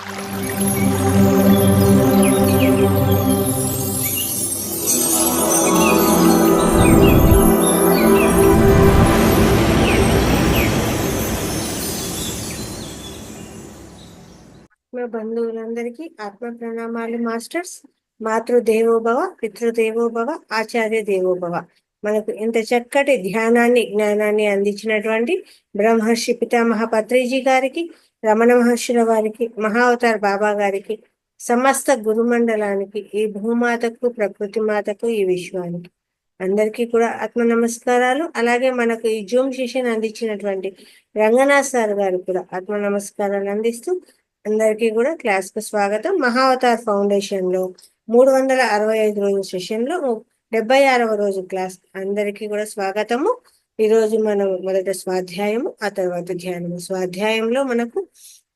మా బంధువులందరికీ ఆత్మ ప్రణామాలు మాస్టర్స్. మాతృదేవోభవ, పితృదేవోభవ, ఆచార్య దేవోభవ. మనకు ఇంత చక్కటి ధ్యానాన్ని, జ్ఞానాన్ని అందించినటువంటి బ్రహ్మర్షి పితామహ పత్రిజీ గారికి, రమణ మహర్షుల వారికి, మహావతార్ బాబా గారికి, సమస్త గురుమండలానికి, ఈ భూమాతకు, ప్రకృతి మాతకు, ఈ విశ్వానికి అందరికీ కూడా ఆత్మ నమస్కారాలు. అలాగే మనకు ఈ జూమ్ సెషన్ అందించినటువంటి రంగనాథ్ సార్ గారు కూడా ఆత్మ నమస్కారాలు అందిస్తూ అందరికీ కూడా క్లాస్ కు స్వాగతం. మహావతార్ ఫౌండేషన్ లో 365 రోజుల సెషన్ లో 76వ రోజు క్లాస్ అందరికీ కూడా స్వాగతము. ఈ రోజు మనం మొదట స్వాధ్యాయము, ఆ తర్వాత ధ్యానము. స్వాధ్యాయంలో మనకు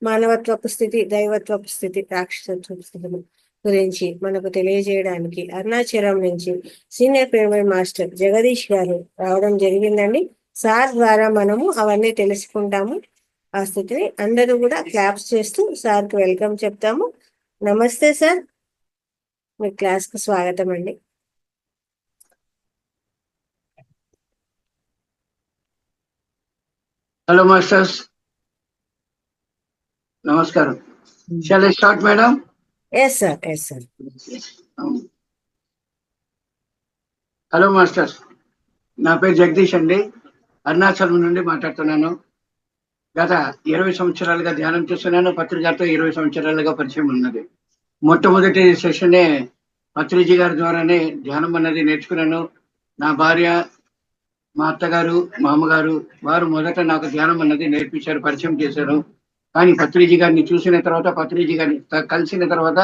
మానవత్వపు స్థితి, దైవత్వపు స్థితి, రాక్షసత్వపు స్థితి గురించి మనకు తెలియజేయడానికి అరుణాచలం నుంచి సీనియర్ పిరమిడ్ మాస్టర్ జగదీష్ గారు రావడం జరిగిందండి. సార్ ద్వారా మనము అవన్నీ తెలుసుకుంటాము. ఆ స్థితిని అందరూ కూడా క్లాప్స్ చేస్తూ సార్కి వెల్కమ్ చెప్తాము. నమస్తే సార్, మీ క్లాస్ కు స్వాగతం అండి. హలో మాస్టర్స్, నమస్కారం. Shall I start madam? Yes sir, yes sir. Hello masters, నా పేరు జగదీష్ అండి. అరుణాచలం నుండి మాట్లాడుతున్నాను. గత 20 సంవత్సరాలుగా ధ్యానం చేస్తున్నాను. పత్రిజీతో 20 సంవత్సరాలుగా పరిచయం ఉన్నది. మొట్టమొదటి సెషనే పత్రిజీ గారి ద్వారానే ధ్యానం అన్నది నేర్చుకున్నాను. నా భార్య, మా అత్తగారు, మా అమ్మగారు వారు మొదట నాకు ధ్యానం అన్నది నేర్పించారు, పరిచయం చేశారు. కానీ పత్రిజీ గారిని చూసిన తర్వాత, పత్రిజీ గారిని కలిసిన తర్వాత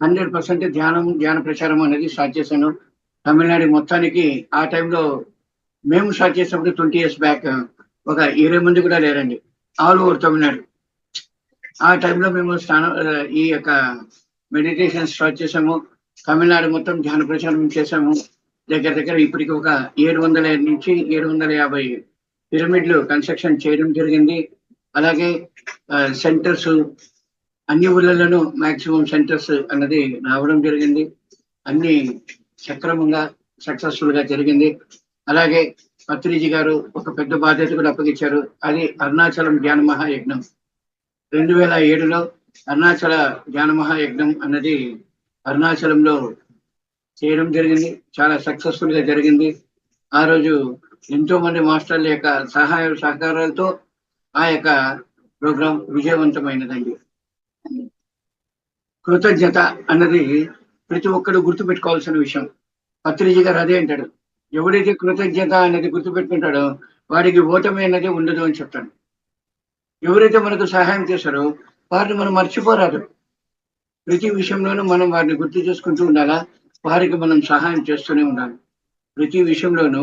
100% ధ్యాన ప్రచారం అనేది స్టార్ట్ చేశాను. తమిళనాడు మొత్తానికి ఆ టైంలో మేము స్టార్ట్ చేసినప్పుడు 20 years బ్యాక్ ఒక 20 మంది కూడా లేరండి, ఆల్ ఓవర్ తమిళనాడు. ఆ టైంలో మేము ఈ యొక్క మెడిటేషన్ స్టార్ట్ చేసాము. తమిళనాడు మొత్తం ధ్యాన ప్రచారం చేసాము. దగ్గర ఇప్పటికి ఒక 700 నుంచి 750 పిరమిడ్లు కన్స్ట్రక్షన్ చేయడం జరిగింది. అలాగే సెంటర్స్ అన్ని ఊళ్ళలోనూ మాక్సిమం సెంటర్స్ అన్నది రావడం జరిగింది. అన్ని సక్రమంగా సక్సెస్ఫుల్ గా జరిగింది. అలాగే పత్రిజీ గారు ఒక పెద్ద బాధ్యత కూడా అప్పగించారు. అది అరుణాచలం ధ్యాన మహాయజ్ఞం. 2007లో అరుణాచల ధ్యాన మహాయజ్ఞం అన్నది అరుణాచలంలో చేయడం జరిగింది. చాలా సక్సెస్ఫుల్ గా జరిగింది. ఆ రోజు ఎంతో మంది మాస్టర్ల యొక్క సహాయ సహకారాలతో ఆ యొక్క ప్రోగ్రాం విజయవంతమైనదండి. కృతజ్ఞత అన్నది ప్రతి ఒక్కరు గుర్తుపెట్టుకోవాల్సిన విషయం. పత్రిజీ గారు అదే అంటాడు, ఎవడైతే కృతజ్ఞత అనేది గుర్తుపెట్టుకుంటాడో వాడికి ఓటమి అనేది ఉండదు అని చెప్తాడు. ఎవరైతే మనకు సహాయం చేశారో వారిని మనం మర్చిపోరాదు. ప్రతి విషయంలోనూ మనం వారిని గుర్తు చేసుకుంటూ ఉండాలా, వారికి మనం సహాయం చేస్తూనే ఉండాలి. ప్రతి విషయంలోనూ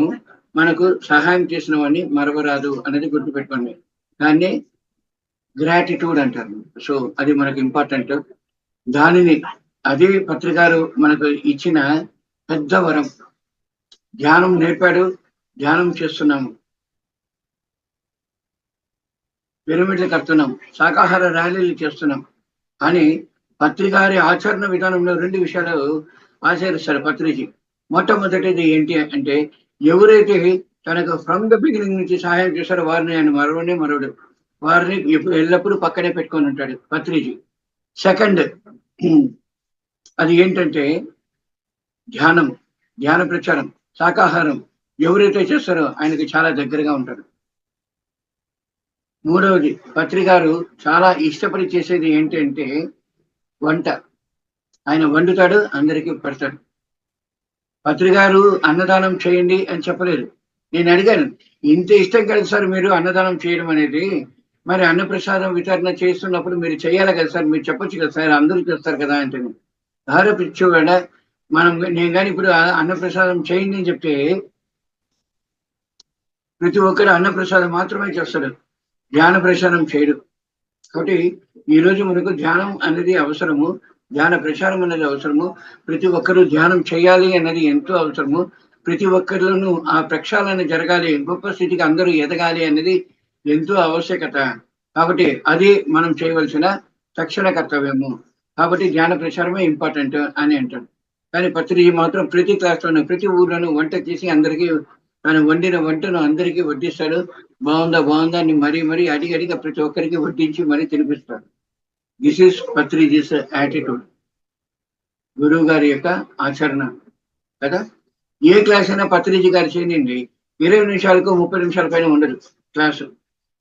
మనకు సహాయం చేసిన వాడిని మరవరాదు అనేది గుర్తుపెట్టుకోండి. దాన్ని గ్రాటిట్యూడ్ అంటారు. సో అది మనకు ఇంపార్టెంట్. దానిని అదే పత్రికారు మనకు ఇచ్చిన పెద్ద వరం. ధ్యానం నేర్పాడు, ధ్యానం చేస్తున్నాము, పిరమిడ్లు కడుతున్నాం, శాకాహార ర్యాలీలు చేస్తున్నాం. కానీ పత్రికారి ఆచరణ విధానంలో 2 విషయాలు ఆచరిస్తారు పత్రిజీ. మొట్టమొదటిది ఏంటి అంటే, ఎవరైతే తనకు ఫ్రమ్ ద బిగినింగ్ నుంచి సహాయం చేశారో వారిని ఆయన మరవడు, వారిని ఎల్లప్పుడూ పక్కనే పెట్టుకొని ఉంటాడు పత్రిజీ. సెకండ్ అది ఏంటంటే ధ్యాన ప్రచారం, శాకాహారం ఎవరైతే చేస్తారో ఆయనకి చాలా దగ్గరగా ఉంటారు. మూడవది పత్రికారు చాలా ఇష్టపడి చేసేది ఏంటంటే వంట. ఆయన వండుతాడు, అందరికీ పెడతాడు. పత్రికారు అన్నదానం చేయండి అని చెప్పలేదు. నేను అడిగాను, ఇంత ఇష్టం కదా సార్ మీరు అన్నదానం చేయడం అనేది, మరి అన్నప్రసాదం వితరణ చేస్తున్నప్పుడు మీరు చేయాలి కదా సార్, మీరు చెప్పొచ్చు కదా సార్, అందరూ చేస్తారు కదా అంటే, పిచ్చు కూడా నేను కానీ ఇప్పుడు అన్నప్రసాదం చేయండి అని చెప్తే ప్రతి ఒక్కరు అన్నప్రసాదం మాత్రమే చేస్తాడు, ధ్యాన ప్రచారం చేయడు. కాబట్టి ఈరోజు మనకు ధ్యానం అనేది అవసరము, ధ్యాన ప్రచారం అనేది అవసరము. ప్రతి ఒక్కరూ ధ్యానం చేయాలి అన్నది ఎంతో అవసరము. ప్రతి ఒక్కరిలోనూ ఆ ప్రక్షాళన జరగాలి, గొప్ప స్థితికి అందరూ ఎదగాలి అనేది ఎంతో ఆవశ్యకత. కాబట్టి అది మనం చేయవలసిన తక్షణ కర్తవ్యము. కాబట్టి ధ్యాన ప్రచారమే ఇంపార్టెంట్ అని అంటాడు. కానీ పత్రిజీ మాత్రం ప్రతి క్లాస్‌లోనూ, ప్రతి ఊర్లోనూ వంట చేసి అందరికీ తను వండిన వంటను అందరికీ వడ్డిస్తాడు. బావుందా? బావుందా? అని మరీ అడిగి ప్రతి ఒక్కరికి వడ్డించి మరీ తినిపిస్తాడు. This is Patriji's attitude. గురువు గారి యొక్క ఆచరణ కదా. ఏ క్లాస్ అయినా పత్రిజీ గారు చేయండి 20 నిమిషాలకు 30 నిమిషాల పైన ఉండదు క్లాసు.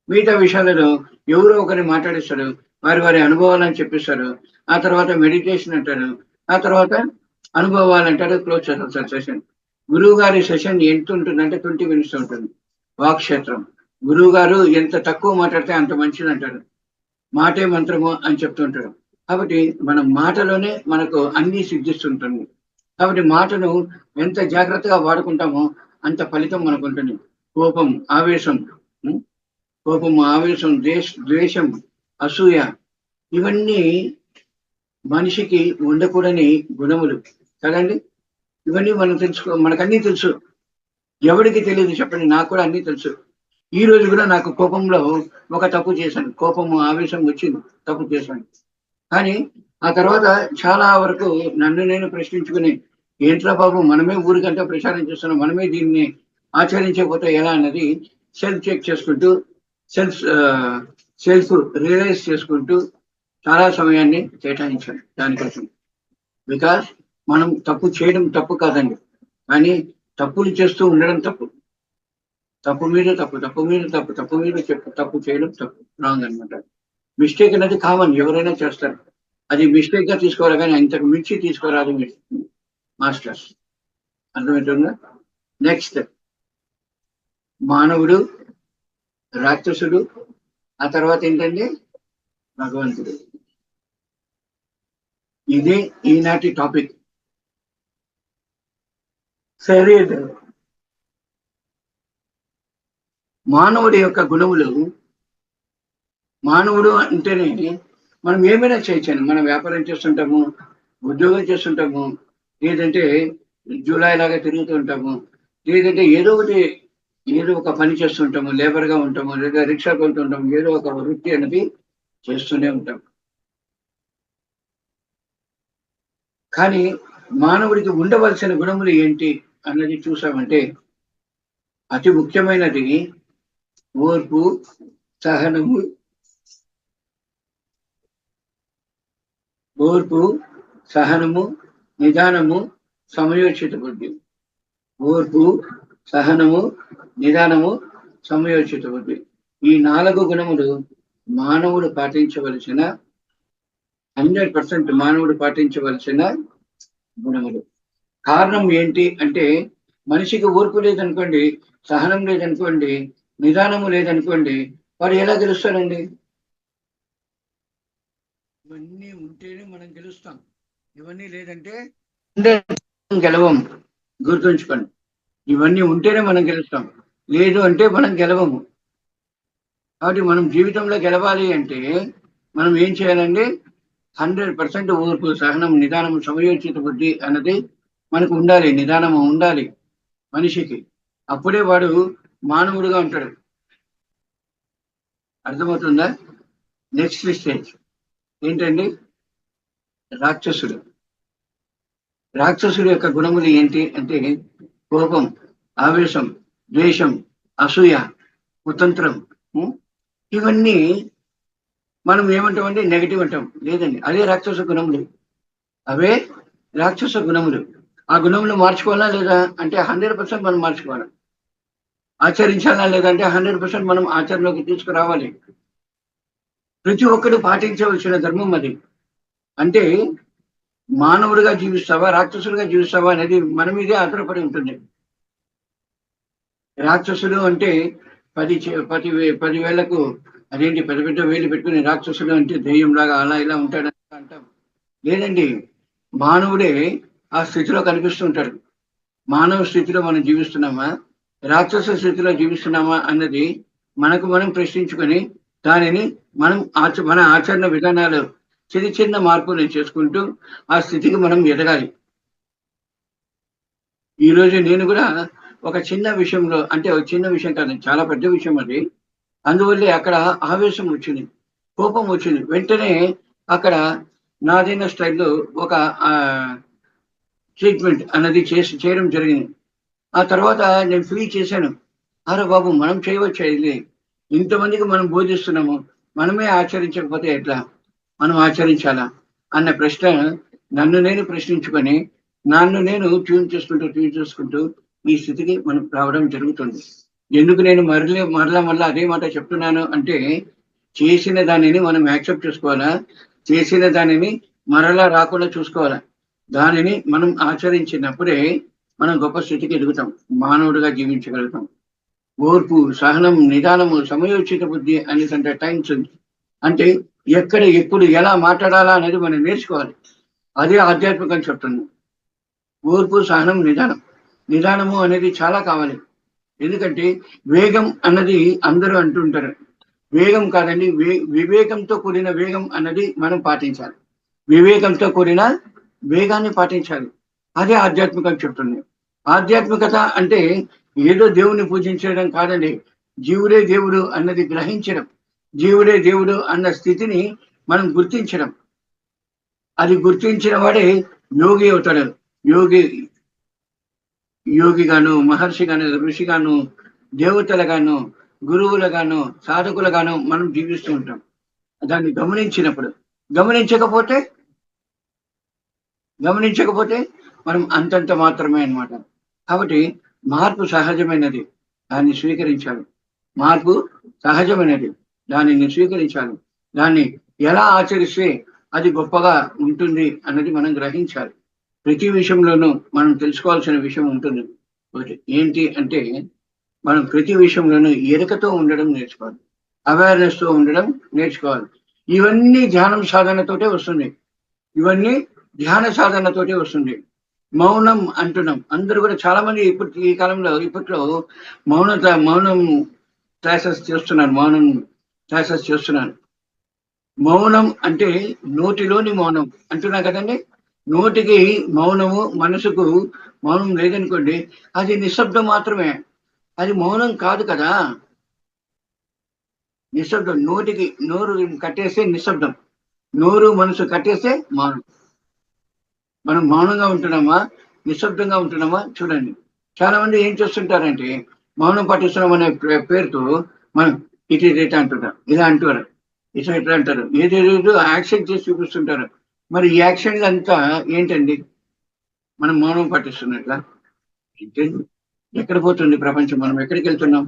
మిగతా విషయాలలో ఎవరో ఒకరిని మాట్లాడిస్తారు, వారి అనుభవాలను చెప్పిస్తారు. ఆ తర్వాత మెడిటేషన్ అంటారు, ఆ తర్వాత అనుభవాలు అంటారు, క్లోజ్ చేస్తారు సెషన్. గురువు గారి సెషన్ ఎంత ఉంటుందంటే 20 మినిట్స్ ఉంటుంది. వాక్క్షేత్రం. గురువు గారు ఎంత తక్కువ మాట్లాడితే అంత మంచిది అంటారు. మాటే మంత్రము అని చెప్తుంటాడు. కాబట్టి మన మాటలోనే మనకు అన్ని సిద్ధిస్తుంటుంది. కాబట్టి మాటను ఎంత జాగ్రత్తగా వాడుకుంటామో అంత ఫలితం మనకు ఉంటుంది. కోపం, ఆవేశం, కోపం, ఆవేశం, ద్వేషం, అసూయ, ఇవన్నీ మనిషికి ఉండకూడని గుణములు కదండి. ఇవన్నీ మనం మనకన్నీ తెలుసు. ఎవరికి తెలియదు చెప్పండి? నాకు కూడా అన్నీ తెలుసు. ఈ రోజు కూడా నాకు కోపంలో ఒక తప్పు చేశాను. కోపము, ఆవేశం వచ్చింది, తప్పు చేశాను. కానీ ఆ తర్వాత చాలా వరకు నన్ను నేను ప్రశ్నించుకుని, ఏంట్రా బాబు, మనమే ఊరికంతా ప్రచారం చేస్తున్నాం, మనమే దీన్ని ఆచరించకపోతే ఎలా అన్నది సెల్ఫ్ చెక్ చేసుకుంటూ, సెల్ఫ్ రియలైజ్ చేసుకుంటూ చాలా సమయాన్ని కేటాయించాను దానికోసం. బికాస్ మనం తప్పు చేయడం తప్పు కాదండి, కానీ తప్పులు చేస్తూ ఉండడం తప్పు. తప్పు మీద తప్పు, తప్పు మీద తప్పు, తప్పు మీద తప్పు చేయడం తప్పు, రాంగ్ అనమాట. మిస్టేక్ అనేది కామన్, ఎవరైనా చేస్తారు. అది మిస్టేక్ గా తీసుకోవాలి, కానీ ఇంతకు మించి తీసుకోరాదు మాస్టర్స్. అర్థమవుతుందా? నెక్స్ట్, మానవుడు, రాక్షసుడు, ఆ తర్వాత ఏంటంటే భగవంతుడు. ఇదే ఈనాటి టాపిక్. సరే, మానవుడి యొక్క గుణములు. మానవుడు అంటేనే మనం ఏమైనా చేయొచ్చండి. మనం వ్యాపారం చేస్తుంటాము, ఉద్యోగం చేస్తుంటాము, లేదంటే జూలై లాగా తిరుగుతూ ఉంటాము, లేదంటే ఏదో ఒక పని చేస్తుంటాము, లేబర్గా ఉంటాము, లేదా రిక్షా కొంటుంటాము, ఏదో ఒక వృత్తి అనేది చేస్తూనే ఉంటాం. కానీ మానవుడికి ఉండవలసిన గుణములు ఏంటి అన్నది చూసామంటే అతి ముఖ్యమైనది ఓర్పు, సహనము, నిదానము, సమయోచిత బుద్ధి. ఓర్పు, సహనము, నిదానము, సమయోచిత బుద్ధి. ఈ 4 గుణములు మానవుడు పాటించవలసిన 100% మానవుడు పాటించవలసిన గుణములు. కారణం ఏంటి అంటే, మనిషికి ఓర్పు లేదనుకోండి, సహనం లేదనుకోండి, నిదానము లేదనుకోండి, వాడు ఎలా గెలుస్తాడండి? ఇవన్నీ ఉంటేనే మనం గెలుస్తాం. ఇవన్నీ లేదంటే గెలవం. గుర్తుంచుకోండి, ఇవన్నీ ఉంటేనే మనం గెలుస్తాం, లేదు అంటే మనం గెలవము. కాబట్టి మనం జీవితంలో గెలవాలి అంటే మనం ఏం చేయాలండి? 100% ఓర్పు, సహనం, నిదానం, సమయోచిత బుద్ధి అన్నది మనకు ఉండాలి. నిదానము ఉండాలి మనిషికి. అప్పుడే వాడు మానవుడుగా ఉంటాడు. అర్థమవుతుందా? నెక్స్ట్ స్టేజ్ ఏంటండి? రాక్షసుడు. రాక్షసుడి యొక్క గుణములు ఏంటి అంటే కోపం, ఆవేశం, ద్వేషం, అసూయ, కుతంత్రం. ఇవన్నీ మనం ఏమంటామంటే నెగిటివ్ అంటాం. లేదండి, అదే రాక్షస గుణములు. అవే రాక్షస గుణములు. ఆ గుణములు మార్చుకోవాలా లేదా అంటే 100% మనం మార్చుకోవాలి. ఆచరించాలా లేదంటే 100% మనం ఆచరణలోకి తీసుకురావాలి. ప్రతి ఒక్కరు పాటించవలసిన ధర్మం అది. అంటే మానవుడిగా జీవిస్తావా, రాక్షసుడిగా జీవిస్తావా అనేది మన మీదే ఆధారపడి ఉంటుంది. రాక్షసుడు అంటే 10 వేలకు అదేంటి పెద్ద వేలు పెట్టుకుని రాక్షసుడు అంటే దెయ్యంలాగా అలా ఇలా ఉంటాడని అంటాం. లేదండి, మానవుడే ఆ స్థితిలో కనిపిస్తుంటాడు. మానవ స్థితిలో మనం జీవిస్తున్నామా, రాక్షస స్థితిలో జీవిస్తున్నామా అన్నది మనకు మనం ప్రశ్నించుకొని దానిని మనం మన ఆచరణ విధానాలు చిన్న మార్పులు చేసుకుంటూ ఆ స్థితికి మనం ఎదగాలి. ఈరోజు నేను కూడా ఒక చిన్న విషయంలో, అంటే ఒక చిన్న విషయం కాదు, చాలా పెద్ద విషయం అది. అందువల్లే అక్కడ ఆవేశం వచ్చింది, కోపం వచ్చింది. వెంటనే అక్కడ నాదైన స్టైల్లో ఒక ట్రీట్మెంట్ అనేది చేయడం జరిగింది. ఆ తర్వాత నేను ఫీల్ చేశాను, అరే బాబు మనం చేయవచ్చా ఇది, ఇంతమందికి మనం బోధిస్తున్నాము, మనమే ఆచరించకపోతే ఎట్లా, మనం ఆచరించాలా అన్న ప్రశ్న నన్ను నేను ప్రశ్నించుకొని నన్ను నేను ట్యూన్ చేసుకుంటూ ఈ స్థితికి మనం రావడం జరుగుతుంది. ఎందుకు నేను మరలా అదే మాట చెప్తున్నాను అంటే, చేసిన దానిని మనం యాక్సెప్ట్ చేసుకోవాలా, చేసిన దానిని మరలా రాకుండా చూసుకోవాలా. దానిని మనం ఆచరించినప్పుడే మనం గొప్ప స్థితికి ఎదుగుతాం, మానవుడిగా జీవించగలుగుతాం. ఓర్పు, సహనం, నిదానము, సమయోచిత బుద్ధి అనేటువంటి టైమ్స్ అంటే ఎక్కడ ఎప్పుడు ఎలా మాట్లాడాలా అనేది మనం నేర్చుకోవాలి. అదే ఆధ్యాత్మికం చెప్తుంది. ఓర్పు, సహనం, నిదానము అనేది చాలా కావాలి. ఎందుకంటే వేగం అన్నది అందరూ అంటుంటారు, వేగం కాదండి, వివేకంతో కూడిన వేగం అన్నది మనం పాటించాలి. వివేకంతో కూడిన వేగాన్ని పాటించాలి. అదే ఆధ్యాత్మికం చెప్తుంది. ఆధ్యాత్మికత అంటే ఏదో దేవుని పూజించడం కాదండి, జీవుడే దేవుడు అన్నది గ్రహించడం, జీవుడే దేవుడు అన్న స్థితిని మనం గుర్తించడం. అది గుర్తించిన వాడే యోగి అవుతాడు. యోగిగాను, మహర్షిగాను, ఋషిగాను, దేవతలుగాను, గురువులుగాను, సాధకులుగాను మనం జీవిస్తూ ఉంటాం. దాన్ని గమనించకపోతే మనం అంతంత మాత్రమే అన్నమాట. కాబట్టి మార్పు సహజమైనది, దాన్ని స్వీకరించాలి. మార్పు సహజమైనది, దానిని స్వీకరించాలి. దాన్ని ఎలా ఆచరిస్తే అది గొప్పగా ఉంటుంది అన్నది మనం గ్రహించాలి. ప్రతి విషయంలోనూ మనం తెలుసుకోవాల్సిన విషయం ఉంటుంది. ఒకటి ఏంటి అంటే, మనం ప్రతి విషయంలోనూ ఎరుకతో ఉండడం నేర్చుకోవాలి, అవేర్నెస్ తో ఉండడం నేర్చుకోవాలి. ఇవన్నీ ధ్యానం సాధనతోటే వస్తుంది. ఇవన్నీ ధ్యాన సాధనతోటే వస్తుంది. మౌనం అంటున్నాం, అందరూ కూడా చాలా మంది ఈ కాలంలో ఇప్పట్లో మౌనం క్లాసెస్ చేస్తున్నారు. మౌనం అంటే నోటిలోని మౌనం అంటున్నా కదండి. నోటికి మౌనము, మనసుకు మౌనం లేదనుకోండి, అది నిశ్శబ్దం మాత్రమే, అది మౌనం కాదు కదా. నిశ్శబ్దం, నోరు కట్టేస్తే నిశ్శబ్దం, నోరు మనసు కట్టేస్తే మౌనం. మనం మౌనంగా ఉంటున్నామా, నిశ్శబ్దంగా ఉంటున్నామా చూడండి. చాలా మంది ఏం చేస్తుంటారంటే, మౌనం పాటిస్తున్నాం అనే పేరుతో మనం ఇటు ఇటు అంటున్నారు, ఇలా అంటారు, ఇట్లా అంటారు, ఏదేదో యాక్షన్ చేసి చూపిస్తుంటారు. మరి ఈ యాక్షన్ అంతా ఏంటండి? మనం మౌనం పాటిస్తున్నట్లా? ఎక్కడ పోతుంది ప్రపంచం? మనం ఎక్కడికి వెళ్తున్నాం?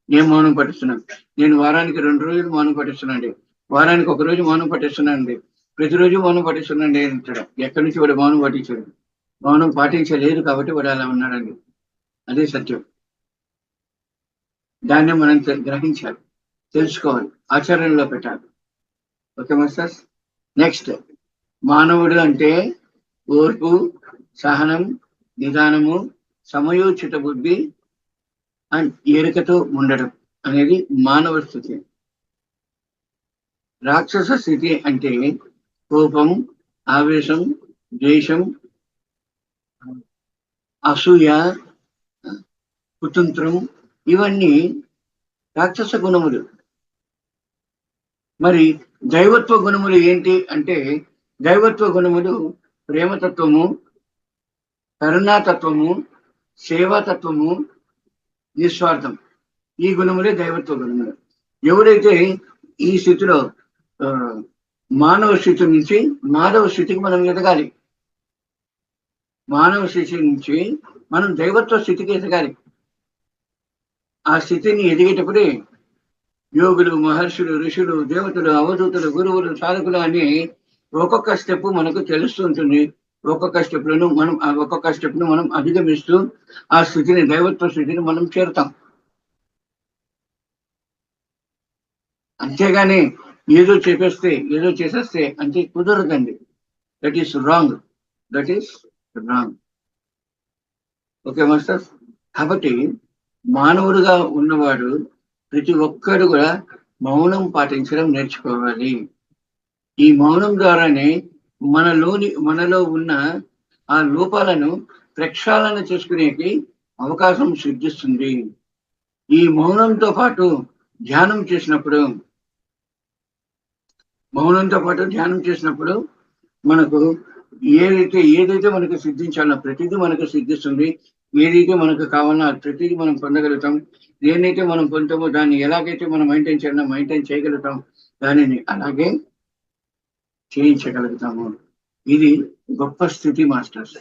ఏం మౌనం పట్టిస్తున్నాం? నేను వారానికి 2 రోజులు మౌనం పట్టిస్తున్నాండి, వారానికి 1 రోజు మౌనం పట్టిస్తున్నానండి, ప్రతిరోజు మౌనం పట్టిస్తున్నాండి అంటాడు. ఎక్కడి నుంచి వాడు మౌనం పాటించాడు? మౌనం పాటించలేదు కాబట్టి వాడు అలా ఉన్నాడండి. అదే సత్యం. దాన్ని మనం గ్రహించాలి, తెలుసుకోవాలి, ఆచరణలో పెట్టాలి. Okay masters. నెక్స్ట్, మానవుడు అంటే ఓర్పు, సహనం, నిదానము, సమయోచిత బుద్ధి అండ్ ఎరుకతో ఉండడం అనేది మానవ స్థితి. రాక్షస స్థితి అంటే కోపం, ఆవేశం, ద్వేషం, అసూయ, కుతంత్రం, ఇవన్నీ రాక్షస గుణములు. మరి దైవత్వ గుణములు ఏంటి అంటే, దైవత్వ గుణములు ప్రేమతత్వము, కరుణాతత్వము, సేవాతత్వము, నిస్వార్థం. ఈ గుణములే దైవత్వ గుణములు. ఎవరైతే ఈ స్థితిలో మానవ స్థితి నుంచి మానవ స్థితికి మనం ఎదగాలి, మానవ స్థితి నుంచి మనం దైవత్వ స్థితికి ఎదగాలి. ఆ స్థితిని ఎదిగేటప్పుడే యోగులు, మహర్షులు, ఋషులు, దేవతలు, అవధూతులు, గురువులు, సాధకులు అని ఒక్కొక్క స్టెప్ మనకు తెలుస్తుంటుంది. ఒక్కొక్క స్టెప్ను మనం అధిగమిస్తూ ఆ స్థితిని, దైవత్వ స్థితిని మనం చేరుతాం. అంతేగాని ఏదో చేసేస్తే అంటే కుదరదండి. That is wrong. Okay masters. కాబట్టి మానవుడుగా ఉన్నవాడు ప్రతి ఒక్కరు కూడా మౌనం పాటించడం నేర్చుకోవాలి. ఈ మౌనం ద్వారానే మనలో ఉన్న ఆ లోపాలను ప్రక్షాళన చేసుకునేకి అవకాశం సిద్ధిస్తుంది. ఈ మౌనంతో పాటు ధ్యానం చేసినప్పుడు మౌనంతో పాటు ధ్యానం చేసినప్పుడు మనకు ఏదైతే మనకు సిద్ధించాలో ప్రతిదీ మనకు సిద్ధిస్తుంది. ఏదైతే మనకు కావాలన్నా ప్రతిదీ మనం పొందగలుగుతాం. దేన్నైతే మనం పొందుతామో దాన్ని ఎలాగైతే మనం మెయింటైన్ చేయాలో మెయింటైన్ చేయగలుగుతాం, దానిని అలాగే చేయించగలుగుతాము. ఇది గొప్ప స్థితి మాస్టర్స్.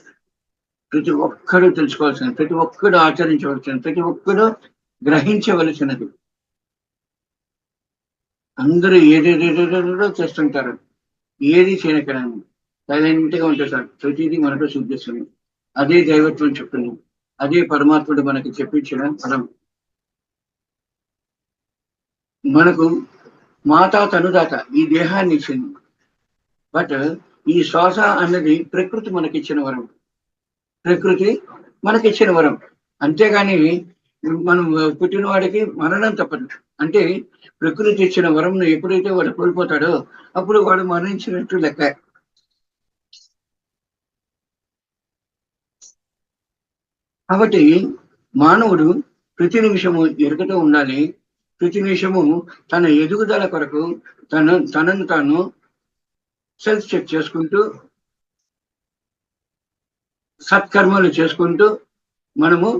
ప్రతి ఒక్కరూ తెలుసుకోవాల్సినది, ప్రతి ఒక్కరూ ఆచరించవలసినది, ప్రతి ఒక్కరూ గ్రహించవలసినది. అందరూ ఏదేదేదో చేస్తుంటారు, ఏది చేయకరాను సైలెంట్ గా ఉంటారు సార్. ప్రతిదీ మనకు సిద్ధిస్తుంది. అదే దైవత్వం చెప్తుంది, అదే పరమాత్ముడు మనకి చెప్పించిన పదం. మనకు మాతా తనుదాత ఈ దేహాన్ని ఇచ్చింది. బట్ ఈ శ్వాస అన్నది ప్రకృతి మనకిచ్చిన వరం. ప్రకృతి మనకిచ్చిన వరం. అంతేగాని మనం పుట్టిన వాడికి మరణం తప్పదు. అంటే ప్రకృతి ఇచ్చిన వరంను ఎప్పుడైతే వాడు కోల్పోతాడో అప్పుడు వాడు మరణించినట్టు లెక్క. కాబట్టి మానవుడు ప్రతి నిమిషము ఎరుకతో ఉండాలి. ప్రతి నిమిషము తన ఎదుగుదల కొరకు తనను తాను సెల్ఫ్ చెక్ చేసుకుంటూ సత్కర్మలు చేసుకుంటూ మనము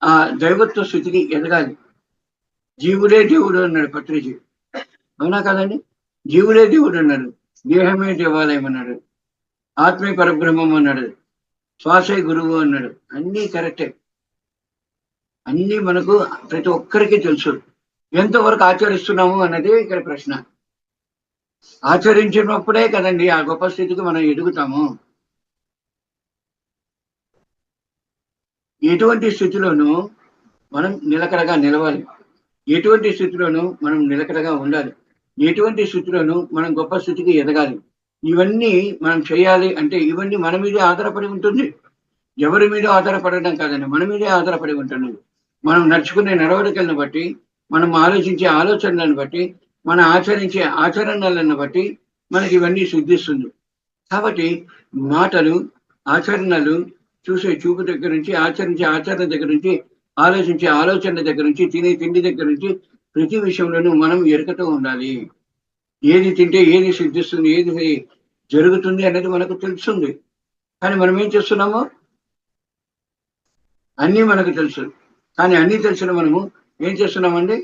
ఆ దైవత్వ స్థితికి ఎదగాలి. జీవుడే దేవుడు అన్నాడు పత్రిజీ, అవునా కదండి? జీవుడే దేవుడు అన్నాడు, దేహమే దేవాలయం అన్నాడు, ఆత్మే పరబ్రహ్మం అన్నాడు, శ్వాసే గురువు అన్నాడు. అన్నీ కరెక్టే, అన్నీ మనకు ప్రతి ఒక్కరికి తెలుసు. ఎంతవరకు ఆచరిస్తున్నాము అన్నది ఇక్కడ ప్రశ్న. ఆచరించినప్పుడే కదండి ఆ గొప్ప స్థితికి మనం ఎదుగుతాము. ఎటువంటి స్థితిలోనూ మనం నిలకడగా నిలవాలి, ఎటువంటి స్థితిలోనూ మనం నిలకడగా ఉండాలి, ఎటువంటి స్థితిలోనూ మనం గొప్ప స్థితికి ఎదగాలి. ఇవన్నీ మనం చేయాలి అంటే ఇవన్నీ మన మీదే ఆధారపడి ఉంటుంది. ఎవరి మీద ఆధారపడడం కాదండి, మన మీదే ఆధారపడి ఉంటుంది. మనం నడుచుకునే నడవడికలను బట్టి, మనం ఆలోచించే ఆలోచనలను బట్టి, మనం ఆచరించే ఆచరణలను బట్టి మనకి ఇవన్నీ సిద్ధిస్తుంది. కాబట్టి మాటలు, ఆచరణలు, చూసే చూపు దగ్గర నుంచి, ఆచరించే ఆచరణ దగ్గర నుంచి, ఆలోచించే ఆలోచన దగ్గర నుంచి, తినే తిండి దగ్గర నుంచి ప్రతి విషయంలోనూ మనం ఎరుకతో ఉండాలి. ఏది తింటే ఏది సిద్ధిస్తుంది, ఏది జరుగుతుంది అనేది మనకు తెలుస్తుంది. కానీ మనం ఏం చేస్తున్నాము? అన్నీ మనకు తెలుసు, కానీ అన్నీ తెలిసిన మనము ఏం చేస్తున్నామండి?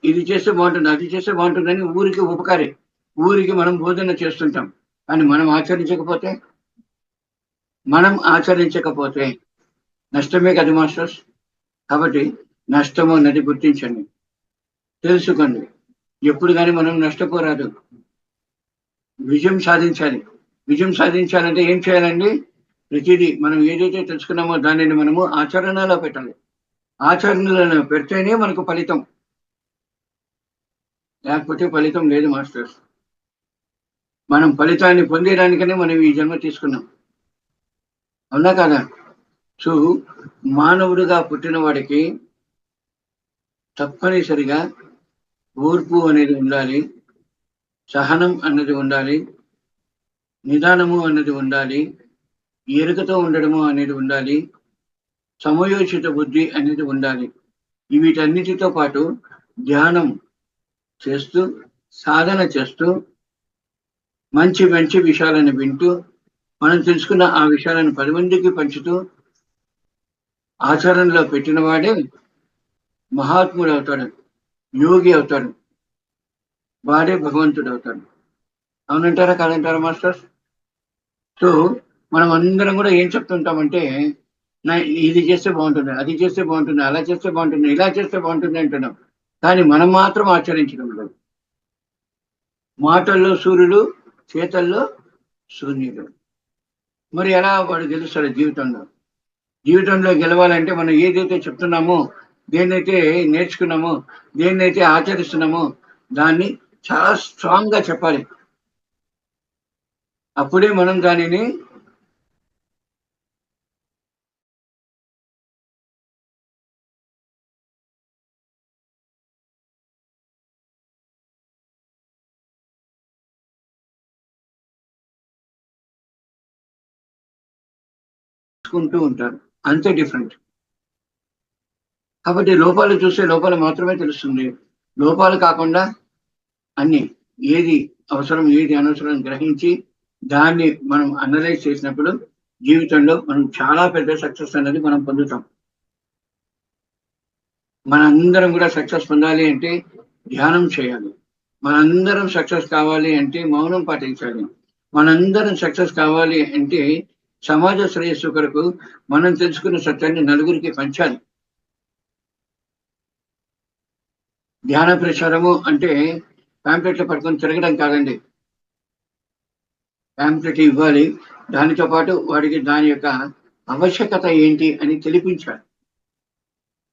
ఇది చేస్తే బాగుంటుంది, అది చేస్తే బాగుంటుందని ఊరికి ఉపకారి, ఊరికి మనం బోధన చేస్తుంటాం. కానీ మనం ఆచరించకపోతే నష్టమే కదా మాస్టర్స్. కాబట్టి నష్టము అన్నది గుర్తించండి, తెలుసుకోండి. ఎప్పుడు కానీ మనం నష్టపోరాదు, విజయం సాధించాలి. విజయం సాధించాలంటే ఏం చేయాలండి? ప్రతిదీ మనం ఏదైతే తెలుసుకున్నామో దానిని మనము ఆచరణలో పెట్టాలి. ఆచరణలో పెడితేనే మనకు ఫలితం, లేకపోతే ఫలితం లేదు మాస్టర్స్. మనం ఫలితాన్ని పొందేదానికనే మనం ఈ జన్మ తీసుకున్నాం, అవునా కదా? సో మానవుడిగా పుట్టిన వాడికి తప్పనిసరిగా ఓర్పు అనేది ఉండాలి, సహనం అన్నది ఉండాలి, నిదానము అన్నది ఉండాలి, ఎరుకతో ఉండడము అనేది ఉండాలి, సమయోచిత బుద్ధి అనేది ఉండాలి. వీటన్నిటితో పాటు ధ్యానం చేస్తూ, సాధన చేస్తూ, మంచి మంచి విషయాలను వింటూ, మనం తెలుసుకున్న ఆ విషయాలను 10 మందికి పంచుతూ ఆచరణలో పెట్టిన వాడే మహాత్ముడు అవుతాడు, యోగి అవుతాడు, వాడే భగవంతుడు అవుతాడు. అవునంటారా కాదంటారా మాస్టర్స్? సో మనం అందరం కూడా ఏం చెప్తుంటామంటే, ఇది చేస్తే బాగుంటుంది, అది చేస్తే బాగుంటుంది, అలా చేస్తే బాగుంటుంది, ఇలా చేస్తే బాగుంటుంది అంటున్నాం. కానీ మనం మాత్రం ఆచరించడం లేదు. మాటల్లో సూర్యుడు, చేతల్లో శూన్యుడు. మరి ఎలా వాడు గెలుస్తాడు జీవితంలో? జీవితంలో గెలవాలంటే మనం ఏదైతే చెప్తున్నామో, దేన్నైతే నేర్చుకున్నామో, దేన్నైతే ఆచరిస్తున్నామో దాన్ని చాలా స్ట్రాంగ్ గా చెప్పాలి. అప్పుడే మనం దానిని తీసుకుంటూ ఉంటారు. అంతే డిఫరెంట్. కాబట్టి లోపాలు చూస్తే లోపాలు మాత్రమే తెలుస్తుంది, లోపాలు కాకుండా అన్ని ఏది అవసరం ఏది అనవసరం గ్రహించి దాన్ని మనం అనలైజ్ చేసినప్పుడు జీవితంలో మనం చాలా పెద్ద సక్సెస్ అనేది మనం పొందుతాం. మనందరం కూడా సక్సెస్ పొందాలి అంటే ధ్యానం చేయాలి. మనందరం సక్సెస్ కావాలి అంటే మౌనం పాటించాలి. మనందరం సక్సెస్ కావాలి అంటే సమాజ శ్రేయస్సు కొరకు మనం తెలుసుకున్న సత్యాన్ని నలుగురికి పంచాలి. ధ్యాన ప్రచారము అంటే ప్యాంప్లెట్లు పట్టుకొని తిరగడం కాదండి. ప్యాంప్లెట్ ఇవ్వాలి, దానితో పాటు వాడికి దాని యొక్క ఆవశ్యకత ఏంటి అని తెలిపించాలి.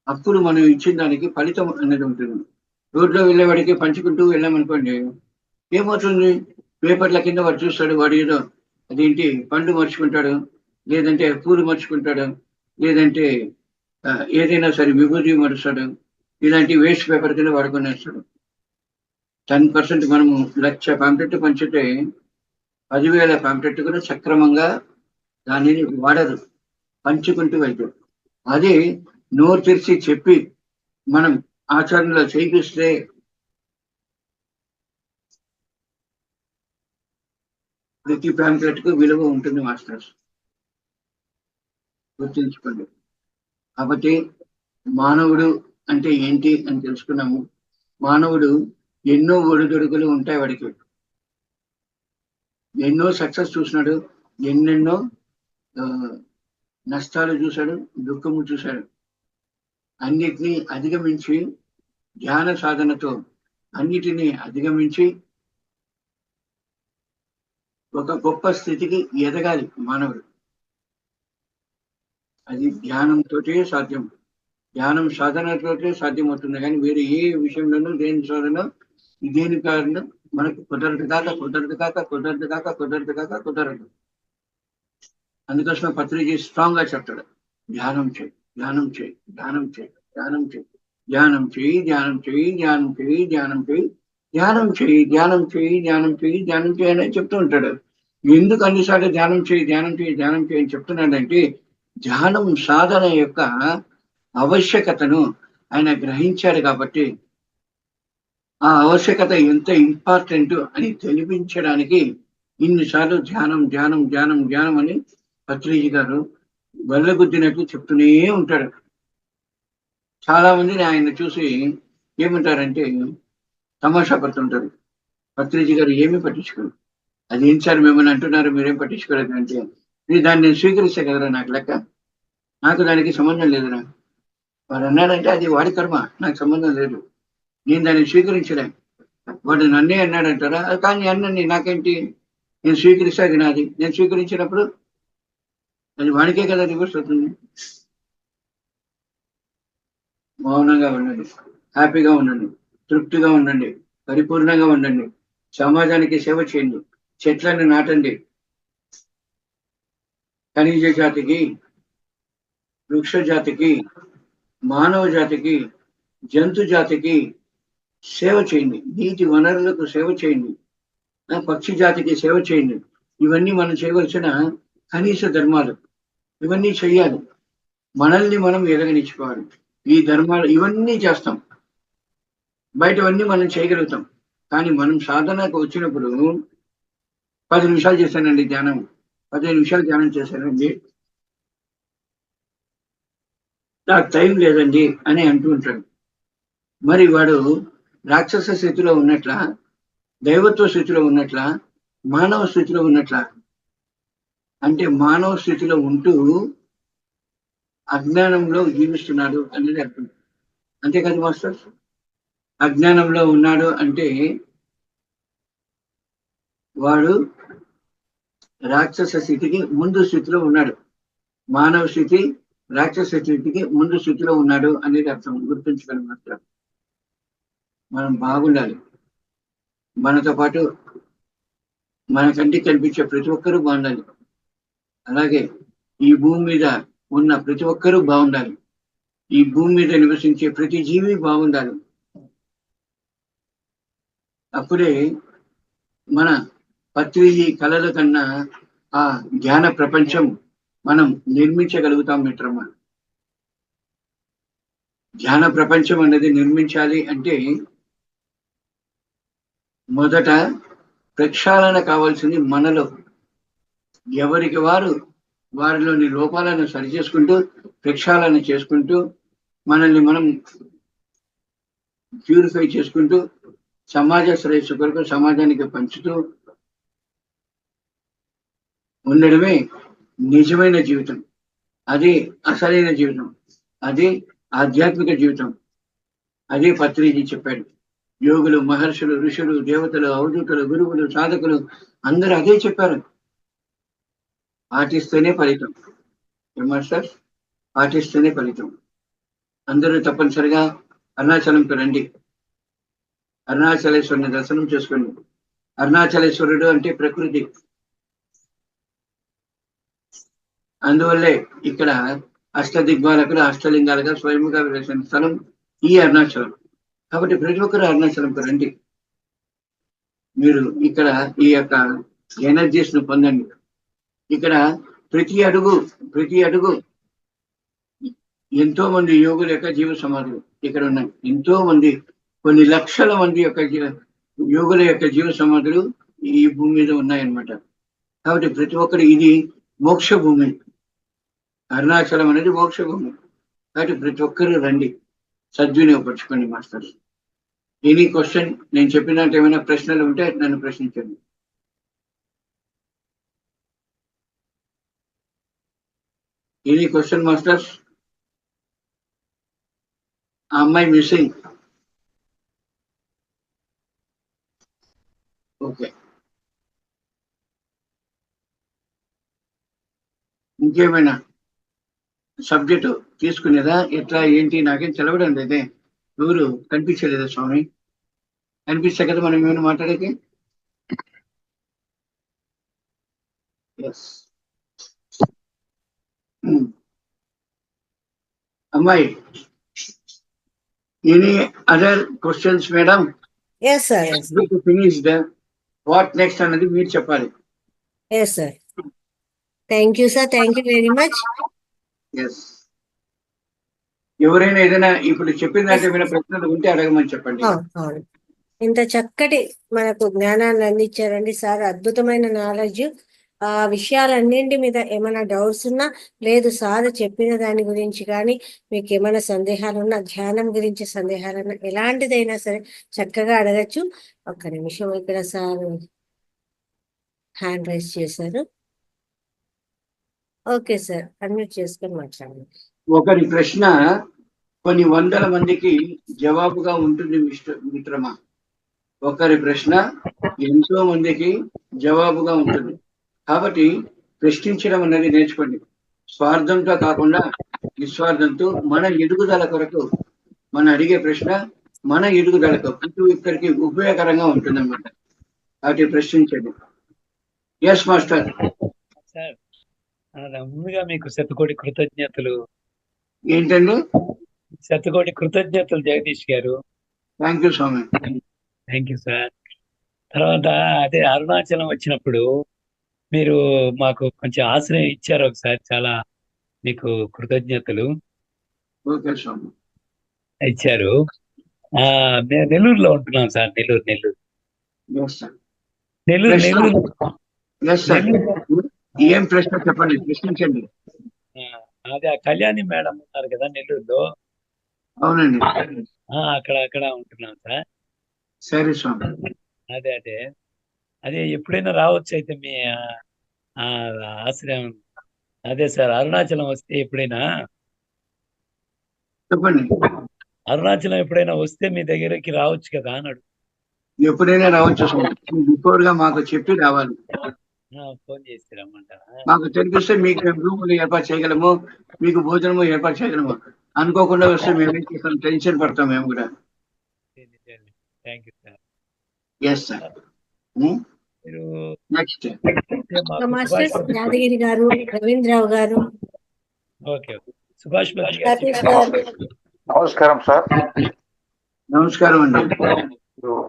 అప్పుడు మనం ఇచ్చిన దానికి ఫలితం అనేది ఉంటుంది. రోడ్లో వెళ్ళేవాడికి పంచుకుంటూ వెళ్ళామనుకోండి, ఏమవుతుంది? పేపర్ల కింద వాడు చూస్తాడు, వాడు ఏదో అదేంటి పండు మర్చుకుంటాడు, లేదంటే పూలు మర్చుకుంటాడు, లేదంటే ఏదైనా సరే విభూతి మరుస్తాడు, ఇలాంటి వేస్ట్ పేపర్ కింద వాడుకునేస్తాడు. 10% మనము 1,00,000 పాంప్లెట్ పంచితే 10,000 పాంప్లెట్ కూడా సక్రమంగా దానిని వాడరు, పంచుకుంటూ వెళ్తారు. అదే నోరు తెరిచి చెప్పి మనం ఆచరణలో చేయిస్తే ప్రతి ప్యాంప్లెట్ కు విలువ ఉంటుంది మాస్టర్స్, గుర్తుంచుకోండి. కాబట్టి మానవుడు అంటే ఏంటి అని తెలుసుకున్నాము. మానవుడు ఎన్నో ఒడిదుడుకులు ఉంటాయి వాడికి, ఎన్నో సక్సెస్ చూసినాడు, ఎన్నెన్నో నష్టాలు చూశాడు, దుఃఖము చూశాడు. అన్నిటినీ అధిగమించి ధ్యాన సాధనతో అన్నిటినీ అధిగమించి ఒక గొప్ప స్థితికి ఎదగాలి మానవుడు. అది ధ్యానంతోటే సాధ్యం, ధ్యానం సాధనతోటే సాధ్యమవుతుంది. కానీ వేరే ఏ విషయంలోనూ దేని సాధన దేని కారణం మనకు కుదరదు కాక. అందుకోసం పత్రిజీ స్ట్రాంగ్ గా చెప్తాడు, ధ్యానం చేయి, ధ్యానం చేయి, ధ్యానం చేయి, ధ్యానం చేయి, ధ్యానం చేయి, ధ్యానం చేయి, ధ్యానం చేయి, ధ్యానం చేయి, ధ్యానం చేయి, ధ్యానం చేయి, ధ్యానం చేయి, ధ్యానం చేయి అని చెప్తూ ఉంటాడు. ఎందుకు అన్నిసార్లు ధ్యానం చేయి, ధ్యానం చేయి, ధ్యానం చేయి అని చెప్తున్నాడంటే ధ్యానం సాధన యొక్క ఆవశ్యకతను ఆయన గ్రహించాడు కాబట్టి, ఆ ఆవశ్యకత ఎంత ఇంపార్టెంట్ అని తెలిపించడానికి ఇన్నిసార్లు ధ్యానం ధ్యానం ధ్యానం ధ్యానం అని పత్రిజీ గారు వెళ్ళగుద్దినట్లు చెప్తూనే ఉంటాడు. చాలా మందిని ఆయన చూసి ఏమంటారంటే తమాషా పడుతుంటారు, పత్రిజీ గారు ఏమీ పట్టించుకోరు, అది ఏం సార్ మిమ్మల్ని అంటున్నారు మీరేం పట్టించుకోలేదు అంటే, దాన్ని నేను స్వీకరిస్తే కదరా నాకు లెక్క, నాకు దానికి సంబంధం లేదురా. వాడు అన్నాడంటే అది వాడి కర్మ, నాకు సంబంధం లేదు, నేను దాన్ని స్వీకరించలే. వాడు నన్నే అన్నాడంటారా, కానీ అన్నీ నాకేంటి, నేను స్వీకరిస్తే అది నాది. నేను స్వీకరించినప్పుడు అది వాడికే కదా రివర్స్ అవుతుంది. మౌనంగా ఉండండి, హ్యాపీగా ఉండండి, తృప్తిగా ఉండండి, పరిపూర్ణంగా ఉండండి, సమాజానికి సేవ చేయండి, చెట్లను నాటండి. ఖనిజ జాతికి, వృక్ష జాతికి, మానవ జాతికి, జంతు జాతికి సేవ చేయండి, నీటి వనరులకు సేవ చేయండి, పక్షి జాతికి సేవ చేయండి. ఇవన్నీ మనం చేయవలసిన కనీస ధర్మాలు. ఇవన్నీ చెయ్యాలి, మనల్ని మనం ఎదగనిచ్చుకోవాలి. ఈ ధర్మాలు ఇవన్నీ చేస్తాం, బయటవన్నీ మనం చేయగలుగుతాం. కానీ మనం సాధనకు వచ్చినప్పుడు 10 నిమిషాలు చేశానండి ధ్యానం, 15 నిమిషాలు ధ్యానం చేశానండి, నాకు టైం లేదండి అని అంటూ ఉంటాడు. మరి వాడు రాక్షస స్థితిలో ఉన్నట్ల, దైవత్వ స్థితిలో ఉన్నట్ల, మానవ స్థితిలో ఉన్నట్ల? అంటే మానవ స్థితిలో ఉంటూ అజ్ఞానంలో జీవిస్తున్నాడు అనేది అర్థం. అంతే కదా మాస్టర్? అజ్ఞానంలో ఉన్నాడు అంటే వాడు రాక్షస స్థితికి ముందు స్థితిలో ఉన్నాడు, మానవ స్థితి రాక్షస స్థితికి ముందు స్థితిలో ఉన్నాడు అనేది అర్థం. గుర్తుంచుకోండి మాస్టర్, మనం బాగుండాలి, మనతో పాటు మన కంటికి కనిపించే ప్రతి ఒక్కరూ బాగుండాలి, అలాగే ఈ భూమి మీద ఉన్న ప్రతి ఒక్కరూ బాగుండాలి, ఈ భూమి మీద నివసించే ప్రతి జీవి బాగుండాలి. అప్పుడే మన పత్రిజీ కళల కన్నా ఆ జ్ఞాన ప్రపంచం మనం నిర్మించగలుగుతాం మిత్రమా. జ్ఞాన ప్రపంచం అనేది నిర్మించాలి అంటే మొదట ప్రక్షాళన కావాల్సింది మనలో. ఎవరికి వారు వారిలోని లోపాలను సరిచేసుకుంటూ ప్రక్షాళన చేసుకుంటూ మనల్ని మనం ప్యూరిఫై చేసుకుంటూ సమాజ శ్రేయస్సు కొరకు సమాజానికి పంచుతూ ఉండడమే నిజమైన జీవితం. అది అసలైన జీవితం, అది ఆధ్యాత్మిక జీవితం. అదే పత్రిజీ చెప్పాడు. యోగులు, మహర్షులు, ఋషులు, దేవతలు, అవధూతులు, గురువులు, సాధకులు అందరూ అదే చెప్పారు. పాటిస్తేనే ఫలితం. మాస్టర్, పాటిస్తేనే ఫలితం. అందరూ తప్పనిసరిగా అరుణాచలంకి రండి. అరుణాచలేశ్వరుని దర్శనం చేసుకోండి. అరుణాచలేశ్వరుడు అంటే ప్రకృతి. అందువల్లే ఇక్కడ అష్టదిగ్బాలకులు అష్టలింగాలుగా స్వయముగా వెలిసిన స్థలం ఈ అరుణాచలం. కాబట్టి ప్రతి ఒక్కరు అరుణాచలంకి రండి. మీరు ఇక్కడ ఈ యొక్క ఎనర్జీస్ ను పొందండి. ఇక్కడ ప్రతి అడుగు ఎంతో మంది యోగుల యొక్క జీవ సమాధులు ఇక్కడ ఉన్నాయి. ఎంతో మంది, కొన్ని లక్షల మంది యొక్క యోగుల యొక్క జీవ సమాధులు ఈ భూమి మీద ఉన్నాయన్నమాట. కాబట్టి ప్రతి ఒక్కరు, ఇది మోక్ష భూమి. అరుణాచలం అనేది మోక్ష భూమి. కాబట్టి ప్రతి ఒక్కరు రండి, సద్వినియోగపరచుకోండి. మాస్టర్స్, ఎనీ క్వశ్చన్, నేను చెప్పినట్టు ఏమైనా ప్రశ్నలు ఉంటే నన్ను ప్రశ్నించండి. Any question masters? ఆ అమ్మాయి మిస్సింగ్. ఓకే, ఇంకేమైనా సబ్జెక్టు తీసుకునేదా? ఎట్లా ఏంటి నాకేం తెలవడం లేదే. ఎవరు కనిపించలేదా స్వామి? కనిపిస్తే కదా మనం ఏమైనా మాట్లాడేది. ఎస్, అమ్మాయి, any other questions madam? Yes sir. Finished. What next అన్నది మీరు చెప్పాలి. Yes sir. Thank you sir, thank you very much. Yes, ఎవరైనా ఏదైనా ఇప్పుడు చెప్పిన దాంట్లో ఏమైనా ప్రశ్నలు ఉంటే అడగమని చెప్పండి. అవును, ఇంత చక్కటి మనకు జ్ఞానాన్ని అందించారండి సార్. అద్భుతమైన నాలెడ్జ్. ఆ విషయాలన్నింటి మీద ఏమైనా డౌట్స్ ఉన్నా, లేదు సార్ చెప్పిన దాని గురించి కానీ మీకు ఏమైనా సందేహాలు ఉన్నా, ధ్యానం గురించి సందేహాలున్నా, ఎలాంటిదైనా సరే చక్కగా అడగచ్చు. ఒక్క నిమిషం, ఇక్కడ సార్ హ్యాండ్ రైజ్ చేశారు. ఓకే సార్, అన్మ్యూట్ చేసుకొని మాట్లాడండి. ఒకరి ప్రశ్న కొన్ని వందల మందికి జవాబుగా ఉంటుంది మిత్రమా. ఒకరి ప్రశ్న ఎంతో మందికి జవాబుగా ఉంటుంది. కాబట్టి ప్రశ్నించడం అనేది నేర్చుకోండి. స్వార్థంతో కాకుండా నిస్వార్థంతో మన ఎదుగుదల కొరకు మనం అడిగే ప్రశ్న మన ఎదుగుదలకు ప్రతి ఒక్కరికి ఉపయోగకరంగా ఉంటుందన్నమాట. కాబట్టి ప్రశ్నించండి. Yes master. సార్, ముందుగా మీకు శతకోటి కృతజ్ఞతలు. ఏంటండి? శతకోటి కృతజ్ఞతలు జగదీష్ గారు. థ్యాంక్ యూ స్వామి. Thank you sir. తర్వాత అదే అరుణాచలం వచ్చినప్పుడు మీరు మాకు కొంచెం ఆశ్రయం ఇచ్చారు ఒకసారి. చాలా మీకు కృతజ్ఞతలు. ఓకే స్వామి. ఇచ్చారు. మేము నెల్లూరులో ఉంటున్నాం sir. Nellore. Yes sir. Yes sir. ఏం ప్రశ్న చెప్పండి, ప్రశ్నించండి. అదే ఆ కళ్యాణి మేడం ఉన్నారు కదా నెల్లూరులో. అవునండి, అక్కడ ఉంటున్నాం సార్. సరే స్వామి. అదే ఎప్పుడైనా రావచ్చు అయితే మీ ఆశ్రయం. అదే సార్, అరుణాచలం వస్తే ఎప్పుడైనా చెప్పండి. అరుణాచలం ఎప్పుడైనా వస్తే మీ దగ్గరికి రావచ్చు కదా అన్నాడు. ఎప్పుడైనా రావచ్చు స్వామి. బిఫోర్ గా మాకు చెప్పి రావాలి. ఫోన్ చేసి రమ్మంటారా? మాకు తెలిపిస్తే మీకు రూములు ఏర్పాటు చేయగలము, మీకు భోజనము ఏర్పాటు చేయగలము. అనుకోకుండా వస్తే మేము టెన్షన్ పడతాం మేము కూడా. Thank you sir. Yes sir. మీరు నెక్స్ట్ మాస్టర్స్ యాదగిరి గారు, రవీంద్రరావు గారు. ఓకే, సుభాష్ నమస్కారం సార్. నమస్కారం అండి.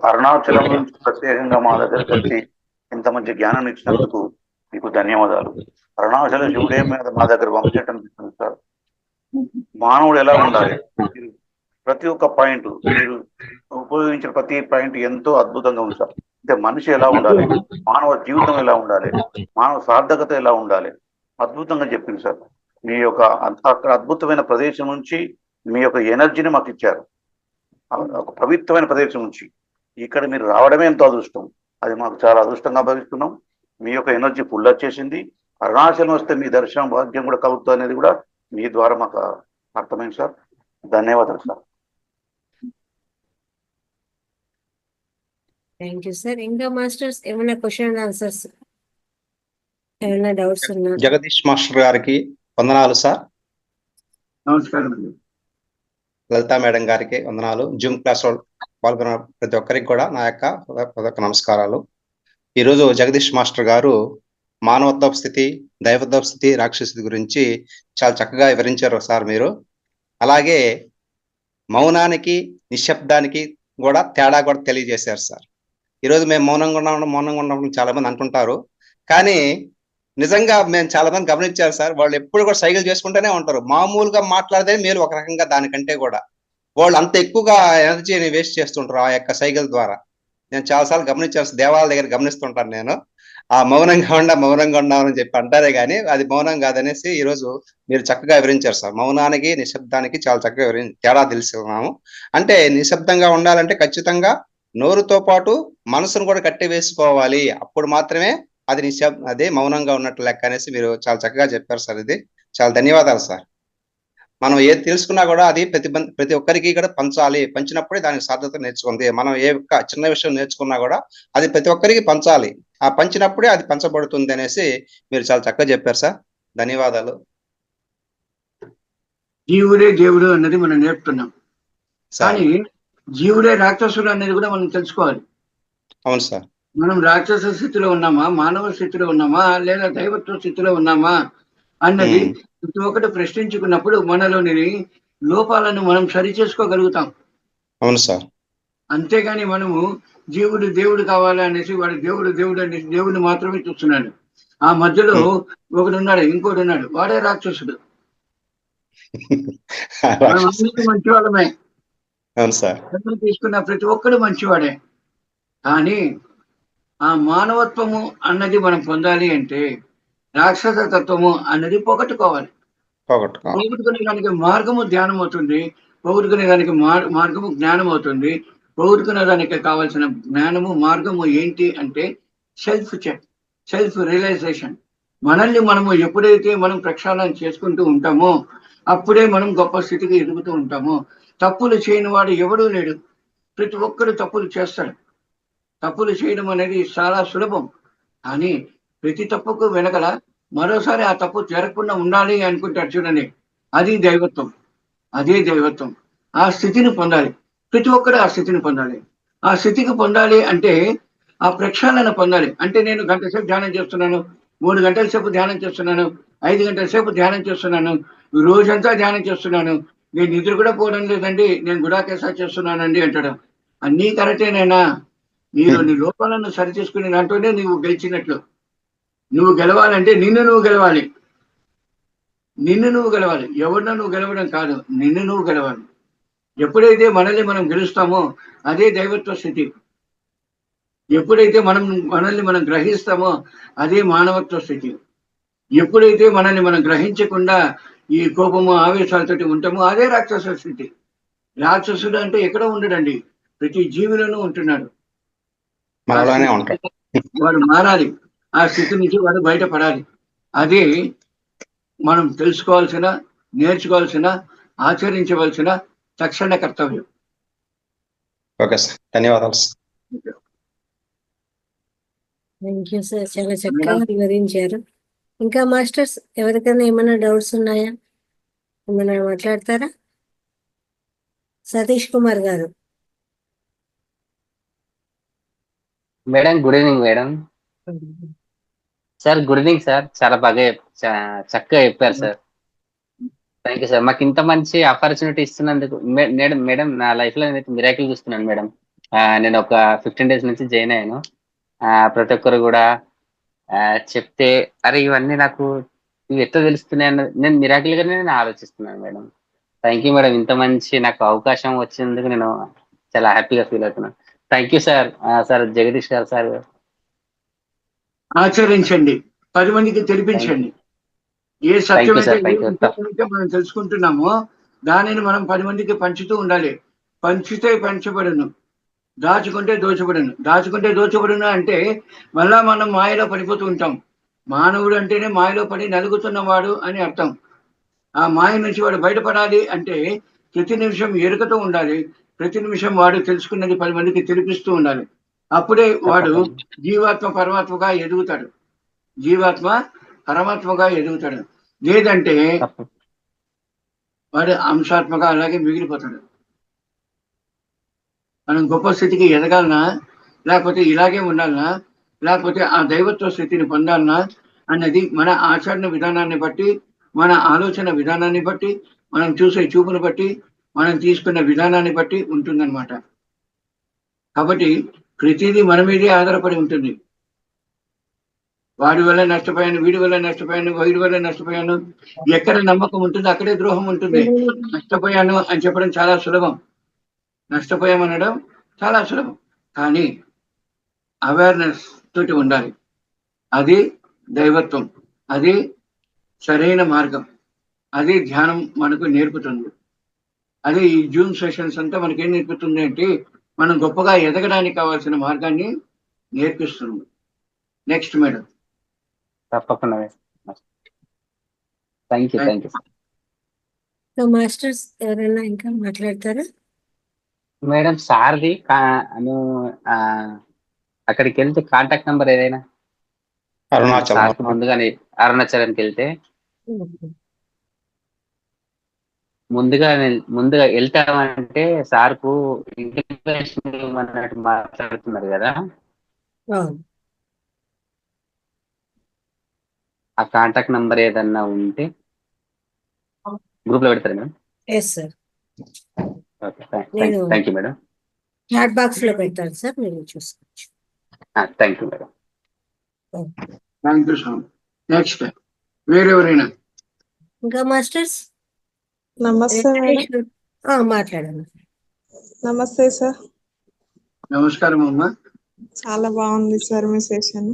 అరుణాచలం నుంచి ప్రత్యేకంగా మా దగ్గరికి వచ్చి ఇంత మంచి జ్ఞానం ఇచ్చినందుకు మీకు ధన్యవాదాలు. అరుణాచల శివుడే మా దగ్గర పంపించటం సార్. మానవుడు ఎలా ఉండాలి, ప్రతి ఒక్క పాయింట్ మీరు ఉపయోగించిన ప్రతి పాయింట్ ఎంతో అద్భుతంగా ఉంది సార్. అంటే మనిషి ఎలా ఉండాలి, మానవ జీవితం ఎలా ఉండాలి, మానవ సార్థకత ఎలా ఉండాలి, అద్భుతంగా చెప్పింది సార్. మీ యొక్క అక్కడ అద్భుతమైన ప్రదేశం నుంచి మీ యొక్క ఎనర్జీని మాకు ఇచ్చారు. ఒక పవిత్రమైన ప్రదేశం నుంచి ఇక్కడ మీరు రావడమే ఎంతో అదృష్టం. అది మాకు చాలా అదృష్టంగా భావిస్తున్నాం. మీ యొక్క ఎనర్జీ ఫుల్ వచ్చేసింది. అరుణాచలం వస్తే మీ దర్శనం భాగ్యం కూడా కలుగుతుంది అనేది కూడా మీ ద్వారా మాకు అర్థమైంది సార్. ధన్యవాదాలు సార్. Thank you sir. ఇంకా మాస్టర్స్ ఏమైనా క్వశ్చన్ అండ్ ఆన్సర్స్, ఏమైనా డౌట్స్ ఉన్నా? జగదీష్ మాస్టర్ గారికి వందనాలు సార్. నమస్కారం అండి. లలితా మేడం గారికి వందనాలు. జూమ్ క్లాస్ లో పాల్గొన్న ప్రతి ఒక్కరికి కూడా నా యొక్క హృదయపూర్వక నమస్కారాలు. ఈరోజు జగదీష్ మాస్టర్ గారు మానవత్వ స్థితి, దైవత్వ స్థితి, రాక్షస స్థితి గురించి చాలా చక్కగా వివరించారు సార్ మీరు. అలాగే మౌనానికి నిశ్శబ్దానికి కూడా తేడా కూడా తెలియజేశారు సార్. ఈరోజు మేము మౌనంగా ఉన్నాం చాలా మంది అనుకుంటారు, కానీ నిజంగా మేము చాలా మంది గమనించారు సార్. వాళ్ళు ఎప్పుడు కూడా సైకిల్ చేసుకుంటూనే ఉంటారు. మామూలుగా మాట్లాడితే మీరు ఒక రకంగా, దానికంటే కూడా వాళ్ళు అంత ఎక్కువగా ఎనర్జీని వేస్ట్ చేస్తుంటారు ఆ యొక్క సైకిల్ ద్వారా. నేను చాలాసార్లు గమనించాను, దేవాలయ దగ్గర గమనిస్తుంటాను నేను. ఆ మౌనంగా ఉన్నామని చెప్పి అంటారే కానీ అది మౌనం కాదనేసి ఈరోజు మీరు చక్కగా వివరించారు సార్. మౌనానికి నిశ్శబ్దానికి చాలా చక్కగా తేడా తెలుసుకున్నాము. అంటే నిశ్శబ్దంగా ఉండాలంటే ఖచ్చితంగా నోరుతో పాటు మనసును కూడా కట్టి వేసుకోవాలి. అప్పుడు మాత్రమే అది అదే మౌనంగా ఉన్నట్టు లెక్క అనేసి మీరు చాలా చక్కగా చెప్పారు సార్. ఇది చాలా ధన్యవాదాలు సార్. మనం ఏది తెలుసుకున్నా కూడా అది ప్రతి ఒక్కరికి కూడా పంచాలి. పంచినప్పుడే దానికి సార్థకత నేర్చుకుంది. మనం ఏ ఒక్క చిన్న విషయం నేర్చుకున్నా కూడా అది ప్రతి ఒక్కరికి పంచాలి. ఆ పంచినప్పుడే అది పంచబడుతుంది అనేసి మీరు చాలా చక్కగా చెప్పారు సార్. ధన్యవాదాలు. జీవుడే దేవుడు అన్నది మనం నేర్పుతున్నాం, కానీ జీవుడే రాక్షసుడు అనేది కూడా మనం తెలుసుకోవాలి. అవును సార్. మనం రాక్షస స్థితిలో ఉన్నామా, మానవ స్థితిలో ఉన్నామా, లేదా దైవత్వ స్థితిలో ఉన్నామా అన్నది ప్రతి ఒక్కటి ప్రశ్నించుకున్నప్పుడు మనలోని లోపాలను మనం సరి చేసుకోగలుగుతాం. అవును సార్. అంతేగాని మనము జీవుడు దేవుడు కావాలా అనేసి వాడు దేవుడు అనేసి దేవుడిని మాత్రమే చూస్తున్నాడు. ఆ మధ్యలో ఒకడు ఉన్నాడు, ఇంకోటి ఉన్నాడు, వాడే రాక్షసుడు. మనం అన్నిటి మంచి వాళ్ళమే. అవును సార్. తీసుకున్న ప్రతి ఒక్కడు మంచివాడే. కానీ ఆ మానవత్వము అన్నది మనం పొందాలి అంటే రాక్షస తత్వము అన్నది పోగొట్టుకోవాలి. పోగొట్టుకునే దానికి మార్గము ధ్యానం అవుతుంది, పోగొట్టుకునే దానికి మార్గము జ్ఞానం అవుతుంది. పోగొట్టుకునే దానికి కావాల్సిన జ్ఞానము మార్గము ఏంటి అంటే సెల్ఫ్ చెక్, సెల్ఫ్ రియలైజేషన్. మనల్ని మనము ఎప్పుడైతే మనం ప్రక్షాళన చేసుకుంటూ ఉంటామో అప్పుడే మనం గొప్ప స్థితికి ఎదుగుతూ ఉంటాము. తప్పులు చేయని వాడు ఎవడూ లేడు. ప్రతి ఒక్కరు తప్పులు చేస్తాడు. తప్పులు చేయడం అనేది చాలా సులభం, కానీ ప్రతి తప్పుకు వెనకల మరోసారి ఆ తప్పు జరగకుండా ఉండాలి అనుకుంటాడు చూడండి, అది దైవత్వం. అదే దైవత్వం. ఆ స్థితిని పొందాలి. ప్రతి ఒక్కరు ఆ స్థితిని పొందాలి. ఆ స్థితికి పొందాలి అంటే ఆ ప్రక్షాళన పొందాలి. అంటే నేను గంట సేపు ధ్యానం చేస్తున్నాను, 3 గంటల సేపు ధ్యానం చేస్తున్నాను, 5 గంటల సేపు ధ్యానం చేస్తున్నాను, రోజంతా ధ్యానం చేస్తున్నాను, నేను నిద్ర కూడా పోవడం లేదండి, నేను గుడాకేసా చేస్తున్నానండి అంటాడు. అన్నీ కరెక్టేనైనా మీరు నీ లోపాలను సరి చేసుకునే దాంట్లోనే నువ్వు గెలిచినట్లు. నువ్వు గెలవాలంటే నిన్ను నువ్వు గెలవాలి. ఎవరినో నువ్వు గెలవడం కాదు, నిన్ను నువ్వు గెలవాలి. ఎప్పుడైతే మనల్ని మనం గెలుస్తామో అదే దైవత్వ స్థితి. ఎప్పుడైతే మనల్ని మనం గ్రహిస్తామో అదే మానవత్వ స్థితి. ఎప్పుడైతే మనల్ని మనం గ్రహించకుండా ఈ కోపము ఆవేశాలతోటి ఉంటామో అదే రాక్షస స్థితి. రాక్షసుడు అంటే ఎక్కడ ఉండడండి, ప్రతి జీవిలోనూ ఉంటున్నాడు. వాడు మారాలి, ఆ స్థితి నుంచి వాడు బయటపడాలి. అదే మనం తెలుసుకోవాల్సిన, నేర్చుకోవాల్సిన, ఆచరించవలసిన తక్షణ కర్తవ్యం. ఓకే సార్, ధన్యవాదాలు సార్. థ్యాంక్ యూ సార్, చాలా చక్కగా వివరించారు. ఇంకా మాస్టర్స్ ఎవరికైనా ఏమైనా డౌట్స్ ఉన్నాయా, ఏమైనా మాట్లాడతారా? సతీష్ కుమార్ గారు. Madam good evening madam. Sir good evening sir, చాలా బాగా చక్కగా చెప్పారు సార్. Thank you sir. మాకు ఇంత మంచి ఆపర్చునిటీ ఇస్తున్నందుకు. మేడం నా లైఫ్ లో నేను మిరాకిల్ చూస్తున్నాను మేడం. నేను ఒక 15 days నుంచి జాయిన్ అయ్యాను. ప్రతి ఒక్కరు కూడా చెప్తే అరే ఇవన్నీ నాకు ఇవి ఎట్లా తెలుస్తున్నాయి అన్నది నేను మిరాకిల్ గానే నేను ఆలోచిస్తున్నాను మేడం. థ్యాంక్ యూ మేడం, ఇంత మంచి నాకు అవకాశం వచ్చినందుకు నేను చాలా హ్యాపీగా ఫీల్ అవుతున్నాను. Thank you sir. Sir Jagadish గారు సార్. ఆచరించండి, 10 మందికి తెలిపించండి. ఏ సత్యం అయితే ఏ థ్యాంక్ యూ. విషయం మనం తెలుసుకుంటున్నామో దానిని మనం 10 మందికి పంచుతూ ఉండాలి. పంచితే పంచబడును, దాచుకుంటే దోచబడును. దాచుకుంటే దోచబడును అంటే మళ్ళా మనం మాయలో పడిపోతూ ఉంటాం. మానవుడు అంటేనే మాయలో పడి నలుగుతున్నవాడు అని అర్థం. ఆ మాయ నుంచి వాడు బయటపడాలి అంటే ప్రతి నిమిషం ఎరుకతో ఉండాలి. ప్రతి నిమిషం వాడు తెలుసుకున్నది 10 మందికి తెలిపిస్తూ ఉండాలి. అప్పుడే వాడు జీవాత్మ పరమాత్మగా ఎదుగుతాడు. జీవాత్మ పరమాత్మగా ఎదుగుతాడు. లేదంటే వాడు అంశాత్మగా అలాగే మిగిలిపోతాడు. మనం గొప్ప స్థితికి ఎదగాలనా, లేకపోతే ఇలాగే ఉండాలనా, లేకపోతే ఆ దైవత్వ స్థితిని పొందాలనా అన్నది మన ఆచరణ విధానాన్ని బట్టి, మన ఆలోచన విధానాన్ని బట్టి, మనం చూసే చూపును బట్టి, మనం తీసుకున్న విధానాన్ని బట్టి ఉంటుందన్నమాట. కాబట్టి ప్రతిదీ మన మీదే ఆధారపడి ఉంటుంది. వాడి వల్ల నష్టపోయాను, వీడి వల్ల నష్టపోయాను, వీడి వల్ల నష్టపోయాను. ఎక్కడ నమ్మకం ఉంటుంది అక్కడే ద్రోహం ఉంటుంది. నష్టపోయాను అని చెప్పడం చాలా సులభం, నష్టపోయామనడం చాలా సులభం. కానీ అవేర్నెస్ తోటి ఉండాలి. అది దైవత్వం, అది సరైన మార్గం, అది ధ్యానం మనకు నేర్పుతుంది. అదే ఈ జూమ్ సెషన్స్ అంతా మనకేం నేర్పుతుంది అంటే మనం గొప్పగా ఎదగడానికి కావాల్సిన మార్గాన్ని నేర్పిస్తుంది. Next madam. తప్పకుండా. Thank you. మాస్టర్స్ ఎవరైనా ఇంకా మాట్లాడతారా? మేడం సార్ది అక్కడికి వెళ్తే కాంటాక్ట్ నెంబర్ ఏదైనా అరుణాచలం ముందుగానే అరుణాచలంకి వెళ్తే ముందుగా వెళ్తామంటే సార్కు ఇంటిమేషన్ అన్నట్టు మాట్లాడుతున్నారు కదా, ఆ కాంటాక్ట్ నంబర్ ఏదన్నా ఉంటే గ్రూప్ లో పెడతారు madam? Yes sir, okay, thank you madam. Chat box లో పెడతాను సార్, మీరు చూసుకోవచ్చు. Thank you madam. Thank you sir. Next వేరెవరైనా? ఇంకా మాస్టర్స్ నమస్తే మేడం. మాట్లాడండి. నమస్తే సార్. నమస్కారం అమ్మా. చాలా బాగుంది సార్ మీ సెషన్.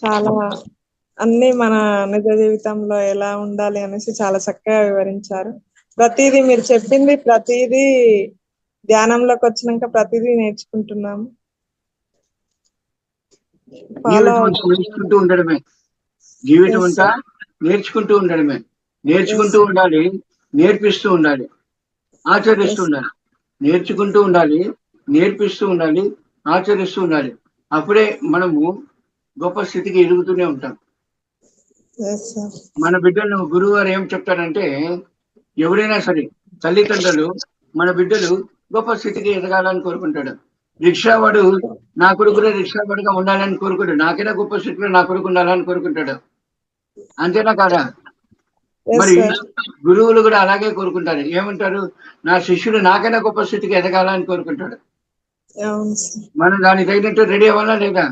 చాలా అన్ని మన నిజ జీవితంలో ఎలా ఉండాలి అనేసి చాలా చక్కగా వివరించారు. ప్రతిదీ మీరు చెప్పింది ప్రతిదీ ధ్యానంలోకి వచ్చినాక ప్రతిదీ నేర్చుకుంటున్నాము. నేర్చుకుంటూ ఉండడమే జీవితం అంతా, నేర్చుకుంటూ ఉండడమే. నేర్చుకుంటూ ఉండాలి, నేర్పిస్తూ ఉండాలి, ఆచరిస్తూ ఉండాలి. నేర్చుకుంటూ ఉండాలి, నేర్పిస్తూ ఉండాలి, ఆచరిస్తూ ఉండాలి. అప్పుడే మనము గొప్ప స్థితికి ఎదుగుతూనే ఉంటాం. మన బిడ్డలను గురువు గారు ఏం చెప్తారంటే, ఎవరైనా సరే తల్లిదండ్రులు మన బిడ్డలు గొప్ప స్థితికి ఎదగాలని కోరుకుంటాడు. రిక్షావాడు నా కొడుకునే రిక్షావాడుగా ఉండాలని కోరుకుంటాడు. నాకైనా గొప్ప స్థితిలో నా కొడుకు ఉండాలని కోరుకుంటాడు. అంతేనా కాదా? మరి గురువులు కూడా అలాగే కోరుకుంటారు. ఏమంటారు? నా శిష్యుడు నాకైనా గొప్ప స్థితికి ఎదగాలని కోరుకుంటాడు. మనం దానికి తగినట్టు రెడీ అవ్వాలా లేదా?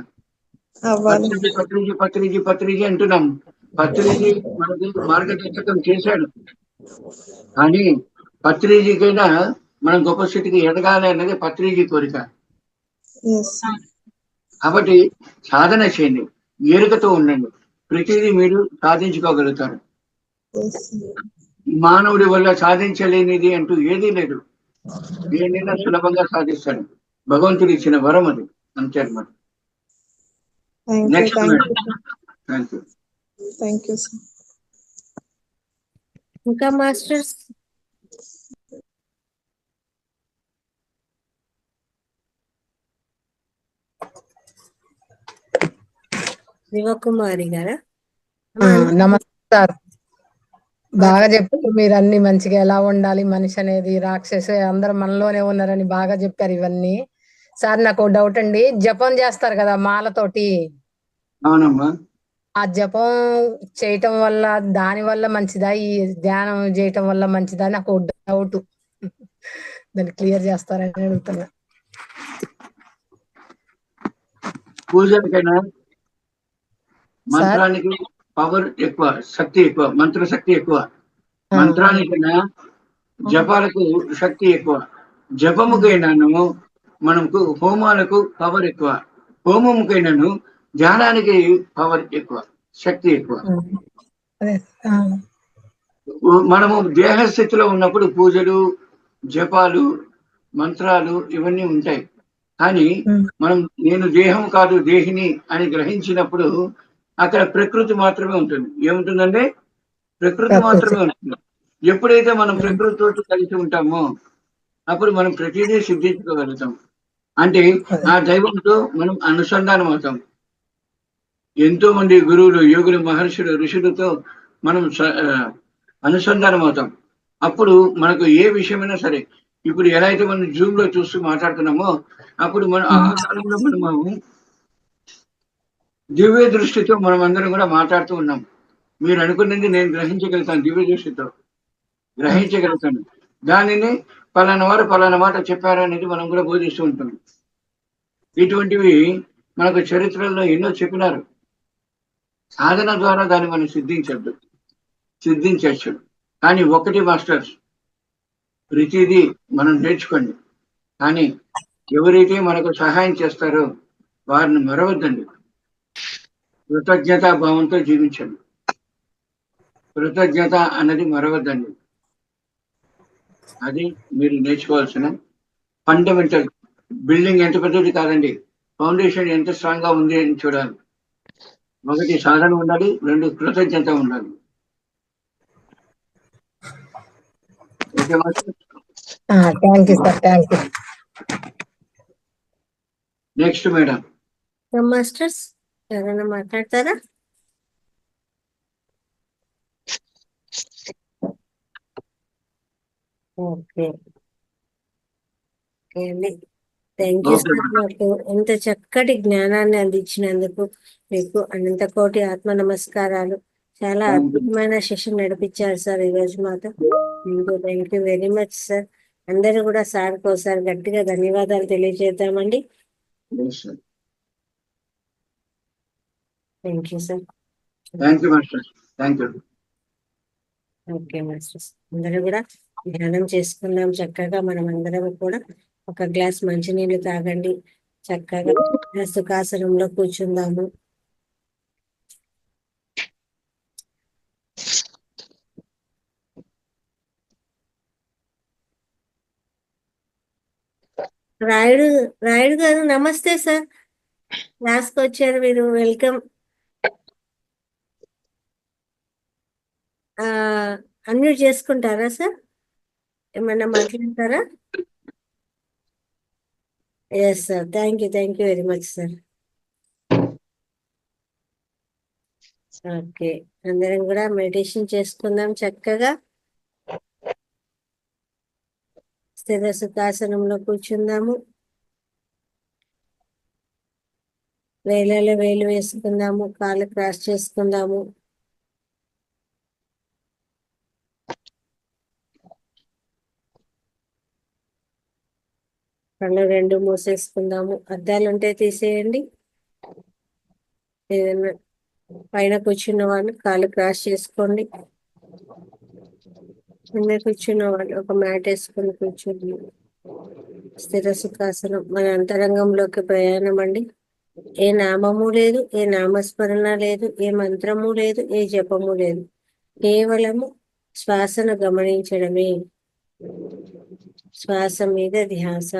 పత్రిజీ అంటున్నాం. పత్రిజీ మనకి మార్గదర్శకం చేశాడు, కానీ పత్రిజీకైనా మనం గొప్ప స్థితికి ఎదగాలి అన్నది పత్రిజీ కోరిక. కాబట్టి సాధన చేయండి, ఎరుకతో ఉండండి, ప్రతిదీ మీరు సాధించుకోగలుగుతారు. మానవుడి వల్ల సాధించలేనిది అంటూ ఏదీ లేదు. దేనైనా సులభంగా సాధిస్తాడు. భగవంతుడు ఇచ్చిన వరం అది, అంతే అన్నమాట. Next thank you sir. ఇంకా మాస్టర్స్? శివకుమారి గారా? నమస్కారం. బాగా చెప్పారు మీరు, అన్ని మంచిగా ఎలా ఉండాలి మనిషి అనేది, రాక్షసు అందరు మనలోనే ఉన్నారని బాగా చెప్పారు ఇవన్నీ. సార్ నాకు డౌట్ అండి, జపం చేస్తారు కదా మాలతోటి, అవునమ్మా, ఆ జపం చేయటం వల్ల దాని వల్ల మంచిదా, ఈ ధ్యానం చేయటం వల్ల మంచిదా? నాకు డౌట్, దాన్ని క్లియర్ చేస్తారని అడుగుతున్నా. పూజలకైనా మంత్రానికి పవర్ ఎక్కువ, శక్తి ఎక్కువ, మంత్ర శక్తి ఎక్కువ. మంత్రానికైనా జపాలకు శక్తి ఎక్కువ. జపముకైనాను మనకు హోమాలకు పవర్ ఎక్కువ, హోమంకైనాను ధ్యానానికి పవర్ ఎక్కువ, శక్తి ఎక్కువ. అదే ఆ, మనము దేహస్థితిలో ఉన్నప్పుడు పూజలు, జపాలు, మంత్రాలు ఇవన్నీ ఉంటాయి. కానీ ఉమ్, మనం నేను దేహం కాదు దేహిని అని గ్రహించినప్పుడు అక్కడ ప్రకృతి మాత్రమే ఉంటుంది. ఏముంటుందంటే ప్రకృతి ప్రకృతి. మాత్రమే ఉంటుంది. ఎప్పుడైతే మనం ఉమ్, ప్రకృతితో కలిసి ఉంటామో అప్పుడు మనం ప్రతిదీ సిద్ధించుకోగలుగుతాం. అంటే అదే ఆ దైవంతో మనం అనుసంధానం అవుతాం. ఎంతో మంది గురువులు, యోగులు, మహర్షులు, ఋషులతో మనం అనుసంధానం అవుతాం. అప్పుడు మనకు ఏ విషయమైనా సరే, ఇప్పుడు ఎలా అయితే మనం జూమ్ లో చూస్తూ మాట్లాడుతున్నామో అప్పుడు మనం ఆ ఉమ్, కాలంలో మనము దివ్య దృష్టితో మనం అందరం కూడా మాట్లాడుతూ ఉన్నాం. మీరు అనుకున్నది నేను గ్రహించగలుగుతాను, దివ్య దృష్టితో ఉమ్, గ్రహించగలుగుతాను. దానిని పలానా వారు పలానా మాట చెప్పారు అనేది మనం కూడా బోధిస్తూ ఉంటాం. ఇటువంటివి మనకు చరిత్రలో ఎన్నో చెప్పినారు. సాధన ద్వారా దాన్ని మనం సిద్ధించవచ్చు. కానీ ఒకటి మాస్టర్స్, ప్రతిదీ మనం నేర్చుకోండి. కానీ ఎవరైతే మనకు సహాయం చేస్తారో వారిని మరవద్దండి. కృతజ్ఞతా భావంతో జీవించండి. కృతజ్ఞత అన్నది మరవద్దండి. అది మీరు నేర్చుకోవాల్సిన ఫండమెంటల్. బిల్డింగ్ ఎంత పెద్దది కాదండి, ఫౌండేషన్ ఎంత స్ట్రాంగ్ గా ఉంది అని చూడాలి. ఒకటి సాధన ఉండాలి, రెండు కృతజ్ఞత ఉండాలి. Okay master. Thank you sir, thank you. Next madam. Masters ఎవరైనా మాట్లాడతారా? ఓకే ఓకే అండి. Thank you okay sir, madam. నాకు ఇంత చక్కటి జ్ఞానాన్ని అందించినందుకు మీకు అనంత కోటి ఆత్మ నమస్కారాలు. చాలా అద్భుతమైన సెషన్ నడిపించారు సార్ ఈరోజు మాతో. Thank you very much sir. అందరూ కూడా సార్కి ఒకసారి గట్టిగా ధన్యవాదాలు తెలియజేద్దామండి. Thank you sir. Thank you master. Thank you. Okay masters, అందరూ కూడా ధ్యానం చేసుకుందాం చక్కగా. మనం అందరం కూడా ఒక గ్లాస్ మంచినీళ్ళు తాగండి, చక్కగా సుఖాసనంలో కూర్చుందాము. రాయుడు రాయుడు గారు నమస్తే సార్, క్లాస్కి వచ్చారు మీరు, వెల్కమ్. అన్మ్యూట్ చేసుకుంటారా సార్? ఏమన్నా మాట్లాడతారా? Yes sir, thank you very much sir. Okay, అందరం కూడా మెడిటేషన్ చేసుకుందాం చక్కగా. స్థిర సుఖాసనంలో కూర్చుందాము. వేలలో వేలు వేసుకుందాము, కాళ్ళు క్రాస్ చేసుకుందాము. కళ్ళు రెండు మూసేసుకుందాము. అద్దాలు ఉంటే తీసేయండి. ఏదైనా పైన కూర్చున్న వాళ్ళు కాళ్ళు క్రాస్ చేసుకోండి. కింద కూర్చున్న వాళ్ళు ఒక మ్యాట్ వేసుకొని కూర్చోండి. స్థిర సుఖాసనం మన అంతరంగంలోకి ప్రయాణం అండి. ఏ నామము లేదు, ఏ నామస్మరణ లేదు, ఏ మంత్రము లేదు, ఏ జపము లేదు. కేవలము శ్వాసను గమనించడమే. శ్వాస మీద ధ్యాస.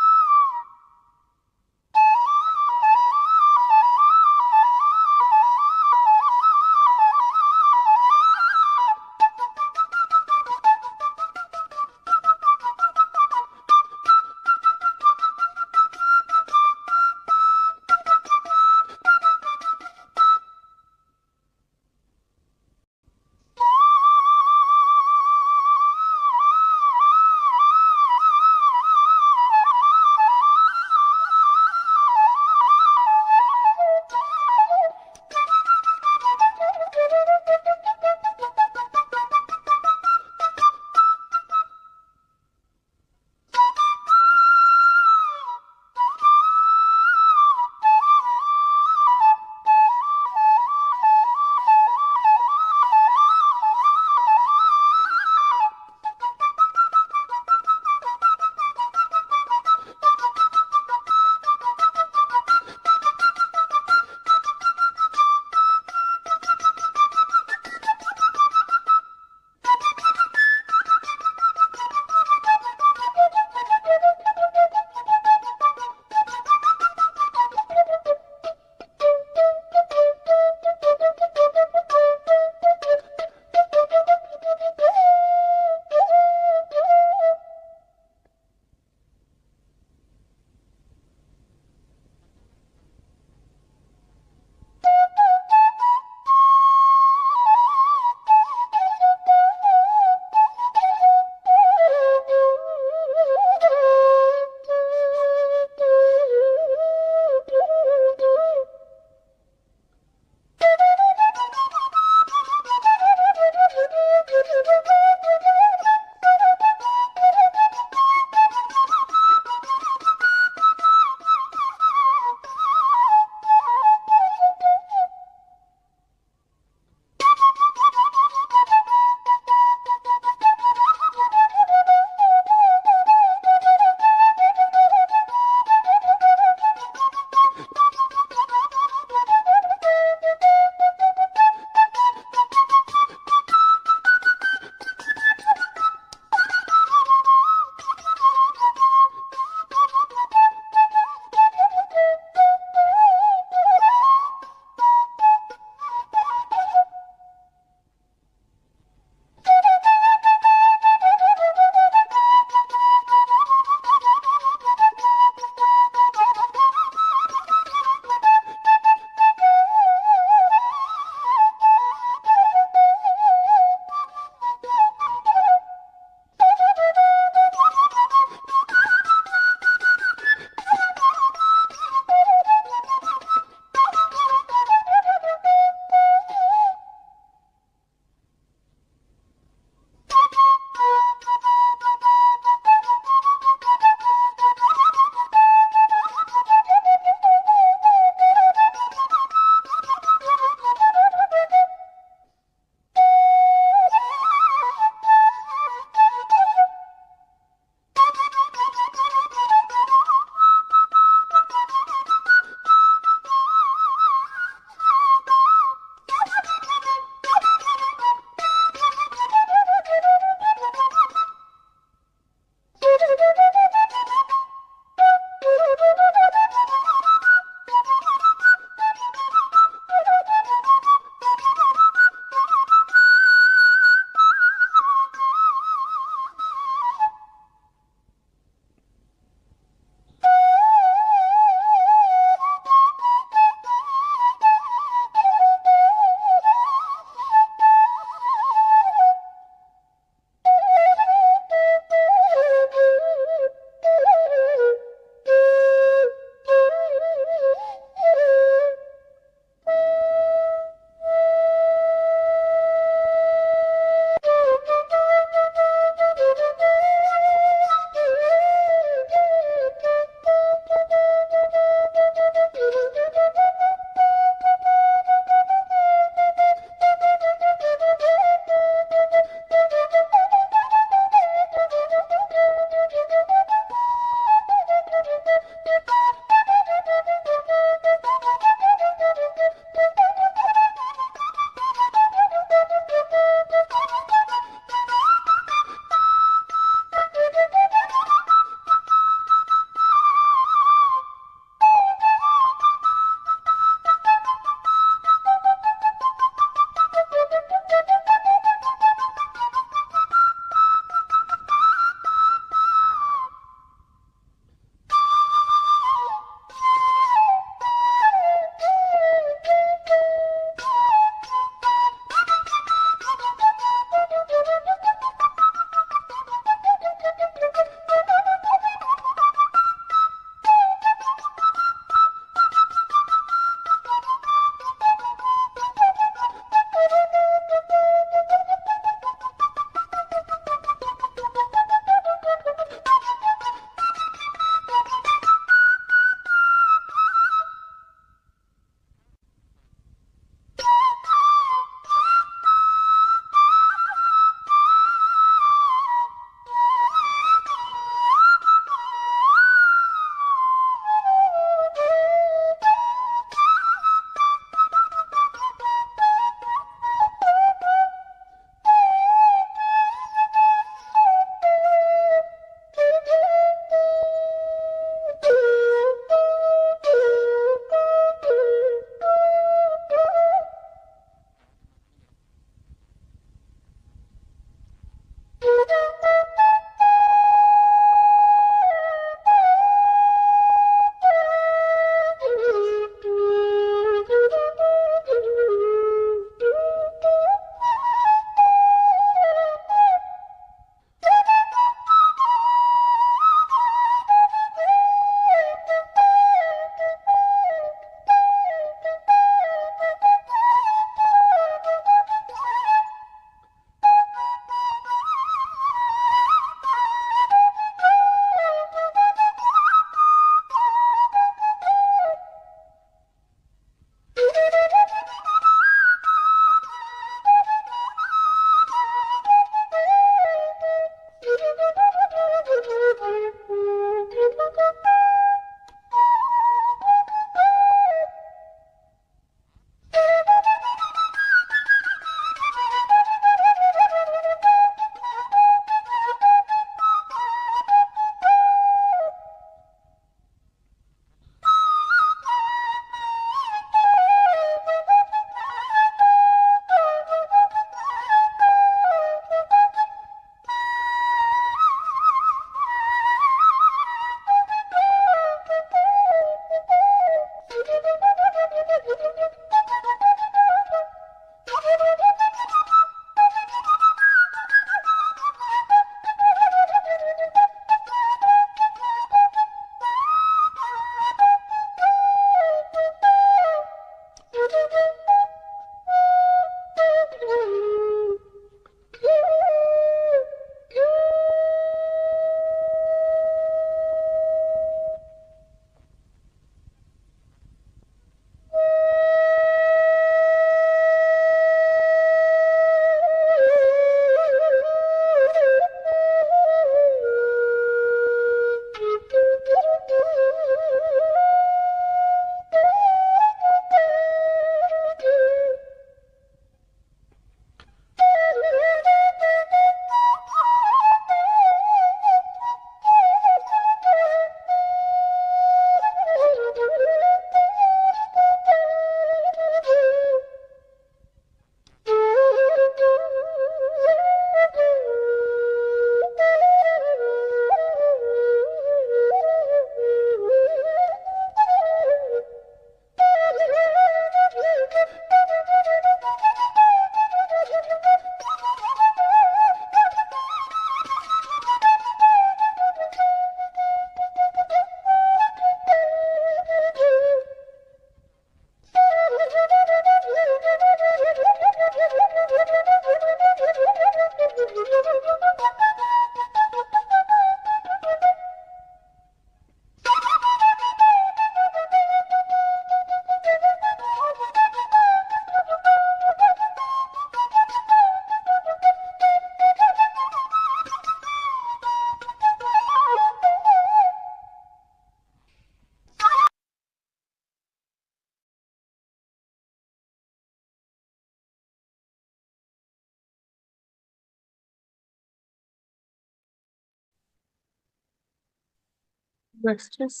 మాస్టర్స్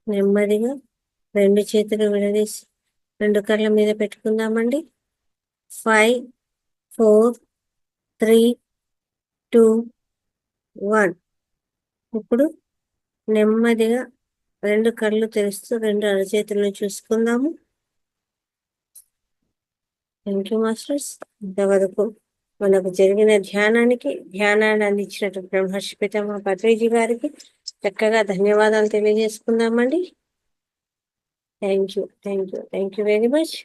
నెమ్మదిగా 2 చేతులు విడదీసి 2 కళ్ళ మీద పెట్టుకుందామండి. 5 4 3 2 1. ఇప్పుడు నెమ్మదిగా 2 కళ్ళు తెరుస్తూ 2 అరచేతులను చూసుకుందాము. Thank you masters. ఇంతవరకు మనకు జరిగిన ధ్యానాన్ని అందించినటువంటి బ్రహ్మర్షి పితామహ పత్రిజీ గారికి చక్కగా ధన్యవాదాలు తెలియజేసుకుందామండి. Thank you very much.